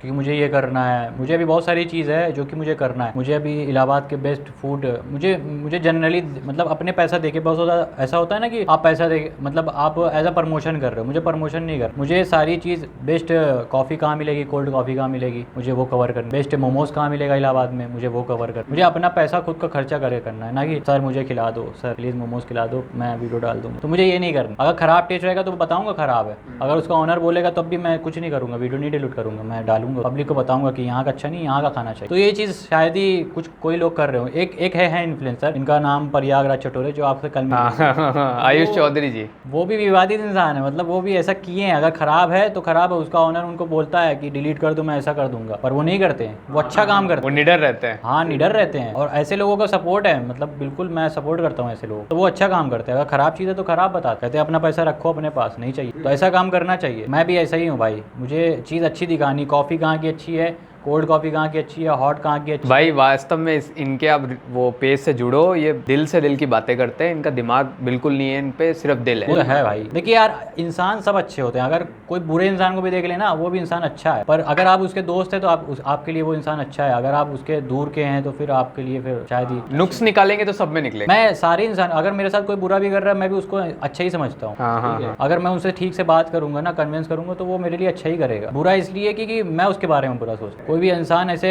क्योंकि मुझे ये करना है। मुझे अभी बहुत सारी चीज़ है जो कि मुझे करना है। मुझे अभी इलाहाबाद के बेस्ट फूड, मुझे जनरली मतलब अपने पैसा देके, बहुत ज़्यादा ऐसा होता है ना कि आप पैसा दे, मतलब आप एज अ प्रमोशन कर रहे हो। मुझे प्रमोशन नहीं कर, मुझे सारी चीज़ बेस्ट कॉफ़ी कहाँ मिलेगी, कोल्ड कॉफ़ी कहाँ मिलेगी, मुझे वो कवर करना। बेस्ट मोमोज़ कहाँ मिलेगा इलाहाबाद में, मुझे वो कवर करना। मुझे अपना पैसा खुद का खर्चा करके करना है, ना कि सर मुझे खिला दो, सर प्लीज़ मोमोज़ खिला दो, मैं वीडियो डाल दूँगा। तो मुझे ये नहीं करना। अगर ख़राब टेस्ट रहेगा तो बताऊँगा ख़राब है। अगर उसका ऑनर बोलेगा तब भी मैं कुछ नहीं करूँगा, वीडियो नहीं डिलीट करूँगा, मैं डालूंगा, पब्लिक को बताऊंगा कि यहाँ का अच्छा नहीं, यहाँ का खाना चाहिए। तो ये चीज़ शायद ही कोई लोग कर रहे हो। एक है इन्फ्लुएंसर, इनका नाम प्रयागराज चटोरे, जो आपसे कल आयुष चौधरी जी। वो भी विवादित इंसान है, मतलब वो भी ऐसा किए हैं। अगर खराब है तो खराब है, उसका ऑनर उनको बोलता है कि डिलीट कर दो, मैं ऐसा कर दूंगा, पर वो नहीं करते हैं। वो अच्छा काम करते हैं, वो निडर रहते हैं। हाँ निडर रहते हैं, और ऐसे लोगों का सपोर्ट है, मतलब बिल्कुल मैं सपोर्ट करता हूँ ऐसे लोगों। तो वो अच्छा काम करते हैं। अगर खराब चीज़ है तो खराब बताते, कहते हैं अपना पैसा रखो अपने पास, नहीं चाहिए। तो ऐसा काम करना चाहिए। मैं भी ऐसा ही हूँ भाई, मुझे चीज़ अच्छी दिखानी। कॉफ़ी कहाँ की अच्छी है, कोल्ड कॉफ़ी कहाँ की अच्छी है, हॉट कहाँ की अच्छी भाई वास्तव में इनके आप वो पेज से जुड़ो, ये दिल से दिल की बातें करते हैं। इनका दिमाग बिल्कुल नहीं है, इन पे सिर्फ दिल है। वो है भाई। देखिए यार, इंसान सब अच्छे होते हैं। अगर कोई बुरे इंसान को भी देख लेना, वो भी इंसान अच्छा है, पर अगर आप उसके दोस्त हैं तो आपके लिए वो इंसान अच्छा है। अगर आप उसके दूर के हैं तो फिर आपके लिए फिर शायद ही नुक्स निकालेंगे तो सब में निकले। मैं सारे इंसान, अगर मेरे साथ कोई बुरा भी कर रहा है, मैं भी उसको अच्छा ही समझता हूँ। हाँ। अगर मैं उनसे ठीक से बात करूंगा ना, कन्विंस करूंगा, तो वो मेरे लिए अच्छा ही करेगा। बुरा इसलिए क्योंकि मैं उसके बारे में बुरा सोचता हूँ। कोई भी इंसान ऐसे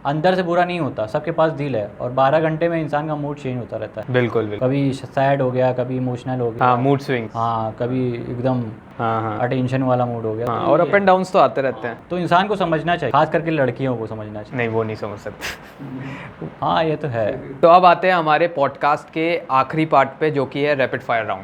अंदर से बुरा नहीं होता, सबके पास दिल है, और 12 घंटे में इंसान का मूड चेंज होता रहता है। बिल्कुल। कभी सैड हो गया, कभी इमोशनल हो गया, हाँ, मूड स्विंग। हाँ, कभी एकदम हाँ। अटेंशन वाला मूड हो गया। हाँ, और अप एंड डाउन्स तो आते रहते हैं। तो इंसान को समझना चाहिए, खास करके लड़कियों को समझना चाहिए। नहीं, वो नहीं समझ सकते। हाँ ये तो है। तो अब आते हैं हमारे पॉडकास्ट के आखिरी पार्ट पे, जो कि है rapid fire round.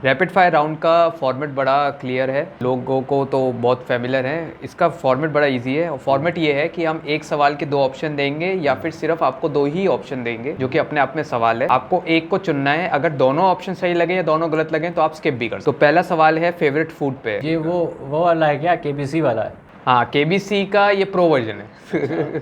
Rapid fire round का फॉर्मेट बड़ा क्लियर है, लोगों को तो बहुत फेमिलियर है। इसका फॉर्मेट बड़ा इजी है, और फॉर्मेट ये है कि हम एक सवाल के 2 ऑप्शन देंगे, या फिर सिर्फ आपको 2 ही ऑप्शन देंगे, जो कि अपने आप में सवाल है। आपको एक को चुनना है। अगर दोनों ऑप्शन सही लगे या दोनों गलत लगे तो आप स्किप भी कर सकते। तो पहला सवाल है फेवरेट फूड पे। ये वो वाला है क्या, केबीसी वाला है? हाँ, केबीसी का ये प्रो वर्जन है।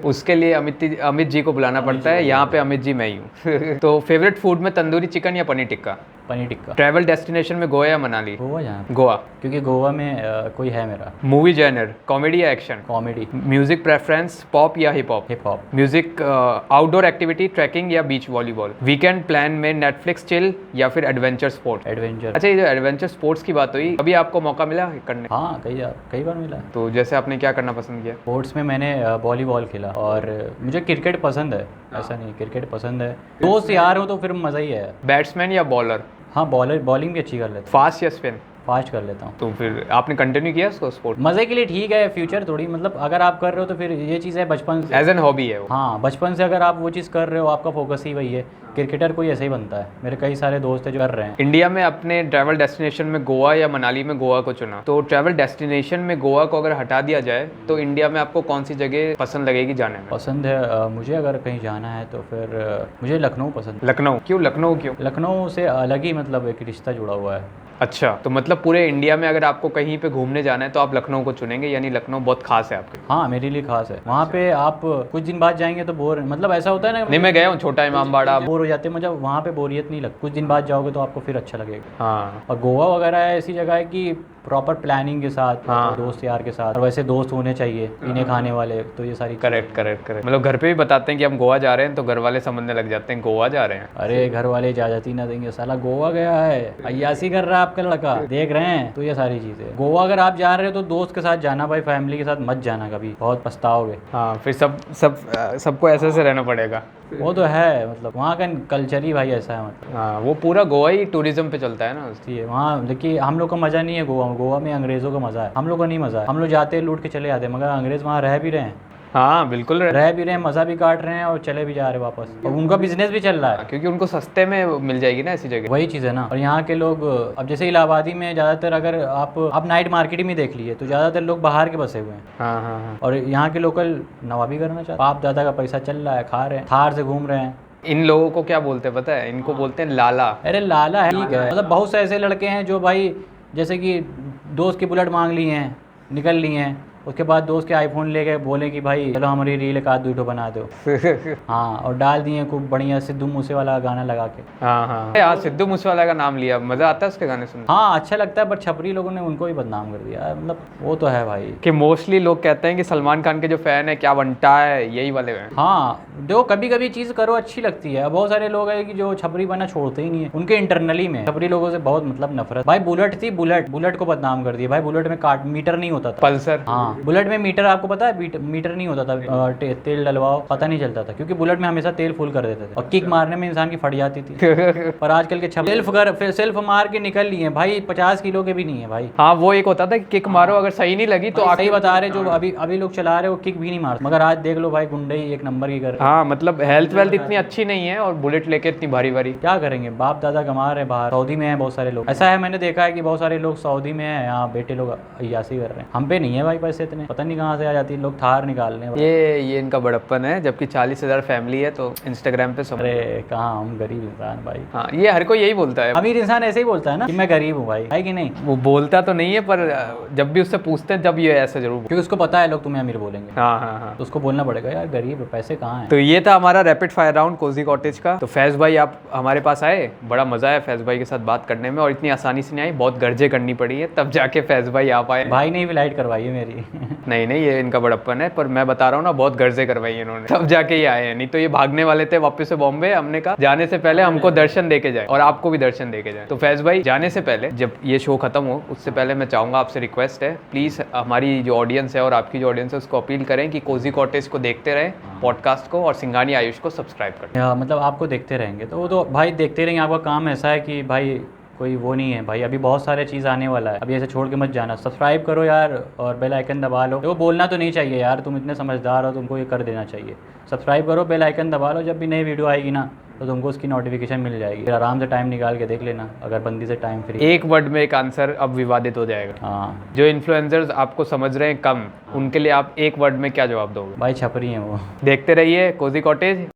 उसके लिए अमित जी को बुलाना पड़ता है। यहाँ पे अमित जी मैं ही हूँ। तो फेवरेट फूड में तंदूरी चिकन या पनीर टिक्का? पनीर टिक्का। ट्रैवल डेस्टिनेशन में गोवा या मनाली? गोवा। यहाँ गोवा, क्योंकि गोवा में कोई है मेरा। मूवी जॉनर कॉमेडी या action? Comedy. Music preference pop या hip hop? Hip hop. Music outdoor activity trekking या बीच वॉलीबॉल? वीकेंड प्लान में नेटफ्लिक्स चिल या फिर एडवेंचर स्पोर्ट? एडवेंचर। अच्छा, ये जो एडवेंचर स्पोर्ट्स की बात हुई, अभी आपको मौका मिला करने? हाँ कई बार मिला। तो जैसे आपने क्या करना पसंद किया? स्पोर्ट्स में मैंने वॉलीबॉल खेला, और मुझे क्रिकेट पसंद है। ऐसा नहीं, क्रिकेट पसंद है। दोस्त यार हो तो फिर मज़ा ही है। बैट्समैन या बॉलर? हाँ बॉलिंग भी अच्छी कर लेता हूँ। फास्ट या स्पिन? फास्ट कर लेता हूँ। तो फिर आपने कंटिन्यू किया उसको स्पोर्ट? मज़े के लिए ठीक है, फ्यूचर थोड़ी, मतलब अगर आप कर रहे हो तो फिर ये चीज़ है बचपन से, एज एन हॉबी है वो। हाँ बचपन से अगर आप वो चीज़ कर रहे हो, आपका फोकस ही वही है। क्रिकेटर कोई ऐसे ही बनता है। मेरे कई सारे दोस्त हैं जो कर रहे हैं। इंडिया में अपने ट्रैवल डेस्टिनेशन में गोवा या मनाली में गोवा को चुना, तो ट्रैवल डेस्टिनेशन में गोवा को अगर हटा दिया जाए तो इंडिया में आपको कौन सी जगह पसंद लगेगी जाने में? पसंद है मुझे, अगर कहीं जाना है तो फिर मुझे लखनऊ पसंद है। लखनऊ क्यों? लखनऊ क्यों? लखनऊ से अलग ही मतलब एक रिश्ता जुड़ा हुआ है। अच्छा, तो मतलब पूरे इंडिया में अगर आपको कहीं पे घूमने जाना है तो आप लखनऊ को चुनेंगे, यानी लखनऊ बहुत खास है आपके? हाँ मेरे लिए खास है। वहाँ पे आप कुछ दिन बाद जाएंगे तो बोर, मतलब ऐसा होता है ना। नहीं, मैं गया हूँ छोटा इमामबाड़ा। बोर हो जाते हैं, मुझे वहाँ पे बोरियत नहीं लगती। कुछ दिन बाद जाओगे तो आपको फिर अच्छा लगेगा। हाँ। और गोवा वगैरह ऐसी जगह है कि प्रॉपर प्लानिंग के साथ, हाँ। दोस्त यार के साथ, और वैसे दोस्त होने चाहिए पीने खाने वाले, तो ये सारी। करेक्ट। मतलब घर पे भी बताते हैं कि हम गोवा जा रहे हैं तो घर वाले समझने लग जाते हैं गोवा जा रहे हैं। अरे घर वाले इजाजत ही ना देंगे, साला गोवा गया है, अय्यासी कर रहा है आपका लड़का, देख रहे हैं। तो ये सारी चीज़ें। गोवा अगर आप जा रहे हो तो दोस्त के साथ जाना भाई, फैमिली के साथ मत जाना कभी, बहुत पछताओगे। हाँ, फिर सबको ऐसे रहना पड़ेगा। वो तो है, मतलब वहाँ का कल्चर ही भाई ऐसा है, मतलब। हाँ, वो पूरा गोवा ही टूरिज्म पे चलता है ना। इसलिए वहाँ देखिए, हम लोग का मज़ा नहीं है गोवा में। गोवा में अंग्रेज़ों का मज़ा है, हम लोग का नहीं मज़ा है। हम लोग जाते हैं, लूट के चले जाते हैं, मगर अंग्रेज़ वहाँ रह भी रहे हैं। हाँ बिल्कुल रह भी रहे हैं, मज़ा भी काट रहे हैं और चले भी जा रहे हैं वापस, और उनका बिजनेस भी चल रहा है। क्योंकि उनको सस्ते में मिल जाएगी ना ऐसी जगह। वही चीज़ है ना। और यहाँ के लोग, अब जैसे इलाहाबादी में ज़्यादातर, अगर आप नाइट मार्केट में देख लिए तो ज़्यादातर लोग बाहर के बसे हुए हैं। हाँ हाँ हाँ। और यहाँ के लोकल नवाबी करना चाहते, बाप दादा का पैसा चल रहा है, खा रहे हैं, थार से घूम रहे हैं। इन लोगों को क्या बोलते हैं पता है? इनको बोलते हैं लाला। अरे लाला है, ठीक है, मतलब बहुत से ऐसे लड़के हैं जो भाई जैसे कि दोस्त की बुलेट मांग ली हैं, निकल ली हैं, उसके बाद दोस्त के आईफोन लेके बोले कि भाई चलो हमारी रील एक आध दूठो बना दो। हाँ, और डाल दिए खूब बढ़िया सिद्धू मूसेवाला का गाना लगा के। हाँ हाँ यार, सिद्धू मूसेवाला का नाम लिया, मजा आता है उसके गाने सुनने। हाँ अच्छा लगता है, बट छपरी लोगों ने उनको भी बदनाम कर दिया, मतलब वो तो है भाई। कि मोस्टली लोग कहते हैं कि सलमान खान के जो फैन है क्या बनता है, यही वाले हैं। हाँ देखो, कभी कभी चीज़ करो अच्छी लगती है। बहुत सारे लोग हैं कि जो छपरी बना छोड़ते ही नहीं है, उनके इंटरनली में छपरी लोगों से बहुत मतलब नफरत। भाई बुलेट थी, बुलेट को बदनाम कर दिया भाई। बुलेट में मीटर नहीं होता था। पल्सर। हाँ, बुलेट में मीटर, आपको पता है मीटर नहीं होता था। तेल डलवाओ पता नहीं चलता था, क्योंकि बुलेट में हमेशा तेल फुल कर देते थे, और किक मारने में इंसान की फट जाती थी। पर आजकल के सेल्फ मार के निकल लिए भाई, 50 किलो के भी नहीं है भाई। हाँ वो एक होता था कि किक मारो, अगर सही नहीं लगी तो सही बता रहे, जो अभी लोग चला रहे वो किक भी नहीं मारते, मगर आज देख लो भाई, गुंडे ही एक नंबर की कर रहे हैं। हाँ मतलब हेल्थ वेल्थ इतनी अच्छी नहीं है, और बुलेट लेके इतनी भारी भारी। क्या करेंगे, बाप दादा कमा रहे बाहर, सऊदी में है बहुत सारे लोग। ऐसा है, मैंने देखा है कि बहुत सारे लोग सऊदी में है, यहाँ बेटे लोग अय्यासी कर रहे हैं। हम पे नहीं है भाई पैसे इतने, पता नहीं कहाँ से आ जाती है, लोग थार निकाल रहे हैं। ये इनका बड़प्पन है, जबकि 40,000 फैमिली है तो इंस्टाग्राम पे सब। अरे कहाँ, हम गरीब इंसान भाई। हाँ ये हर कोई यही बोलता है। अमीर इंसान ऐसे ही बोलता है ना कि मैं गरीब हूँ भाई, है कि नहीं? वो बोलता तो नहीं है, पर जब भी उससे पूछते हैं जब ये ऐसा जरूर क्योंकि उसको पता है लोग तुम्हें अमीर बोलेंगे। हाँ हाँ हाँ। तो उसको बोलना पड़ेगा यार गरीब है, पैसे कहाँ हैं। तो ये था हमारा rapid fire round Cozy Cottage का। तो फैज़ भाई आप हमारे पास आए, बड़ा मजा आया फैज़ भाई के साथ बात करने में, और इतनी आसानी से नहीं आई, बहुत गर्जे करनी पड़ी है तब जाके फैज़ भाई आ पाए। भाई ने भी लाइट करवाई है मेरी। नहीं ये इनका बड़प्पन है, पर मैं बता रहा हूँ ना, बहुत गर्जे करवाई इन्होंने, तब जाके ये आए हैं। नहीं तो ये भागने वाले थे वापस से बॉम्बे। हमने कहा जाने से पहले हमको दर्शन देके जाए, और आपको भी दर्शन देके जाए। तो फैज़ भाई जाने से पहले, जब ये शो खत्म हो उससे पहले, मैं चाहूँगा, आपसे रिक्वेस्ट है, प्लीज़ हमारी जो ऑडियंस है और आपकी जो ऑडियंस है उसको अपील करें कि कोजी कॉटेज को देखते रहें, पॉडकास्ट को, और सिंघानिया आयुष को सब्सक्राइब करें। मतलब आपको देखते रहेंगे तो वो तो भाई देखते रहेंगे। आपका काम ऐसा है कि भाई कोई वो नहीं है भाई, अभी बहुत सारे चीज़ आने वाला है, अभी ऐसे छोड़ के मत जाना। सब्सक्राइब करो यार, और बेल आइकन दबा लो। वो बोलना तो नहीं चाहिए यार, तुम इतने समझदार हो, तुमको ये कर देना चाहिए। सब्सक्राइब करो, बेल आइकन दबा लो, जब भी नई वीडियो आएगी ना तो तुमको उसकी नोटिफिकेशन मिल जाएगी। फिर आराम से टाइम निकाल के देख लेना, अगर बंदी से टाइम फ्री। एक वर्ड में एक आंसर अब विवादित हो जाएगा। हाँ जो इन्फ्लुएंसर्स आपको समझ रहे हैं कम, उनके लिए आप एक वर्ड में क्या जवाब दोगे? भाई, छपरी हैं वो। देखते रहिए कोजी कॉटेज।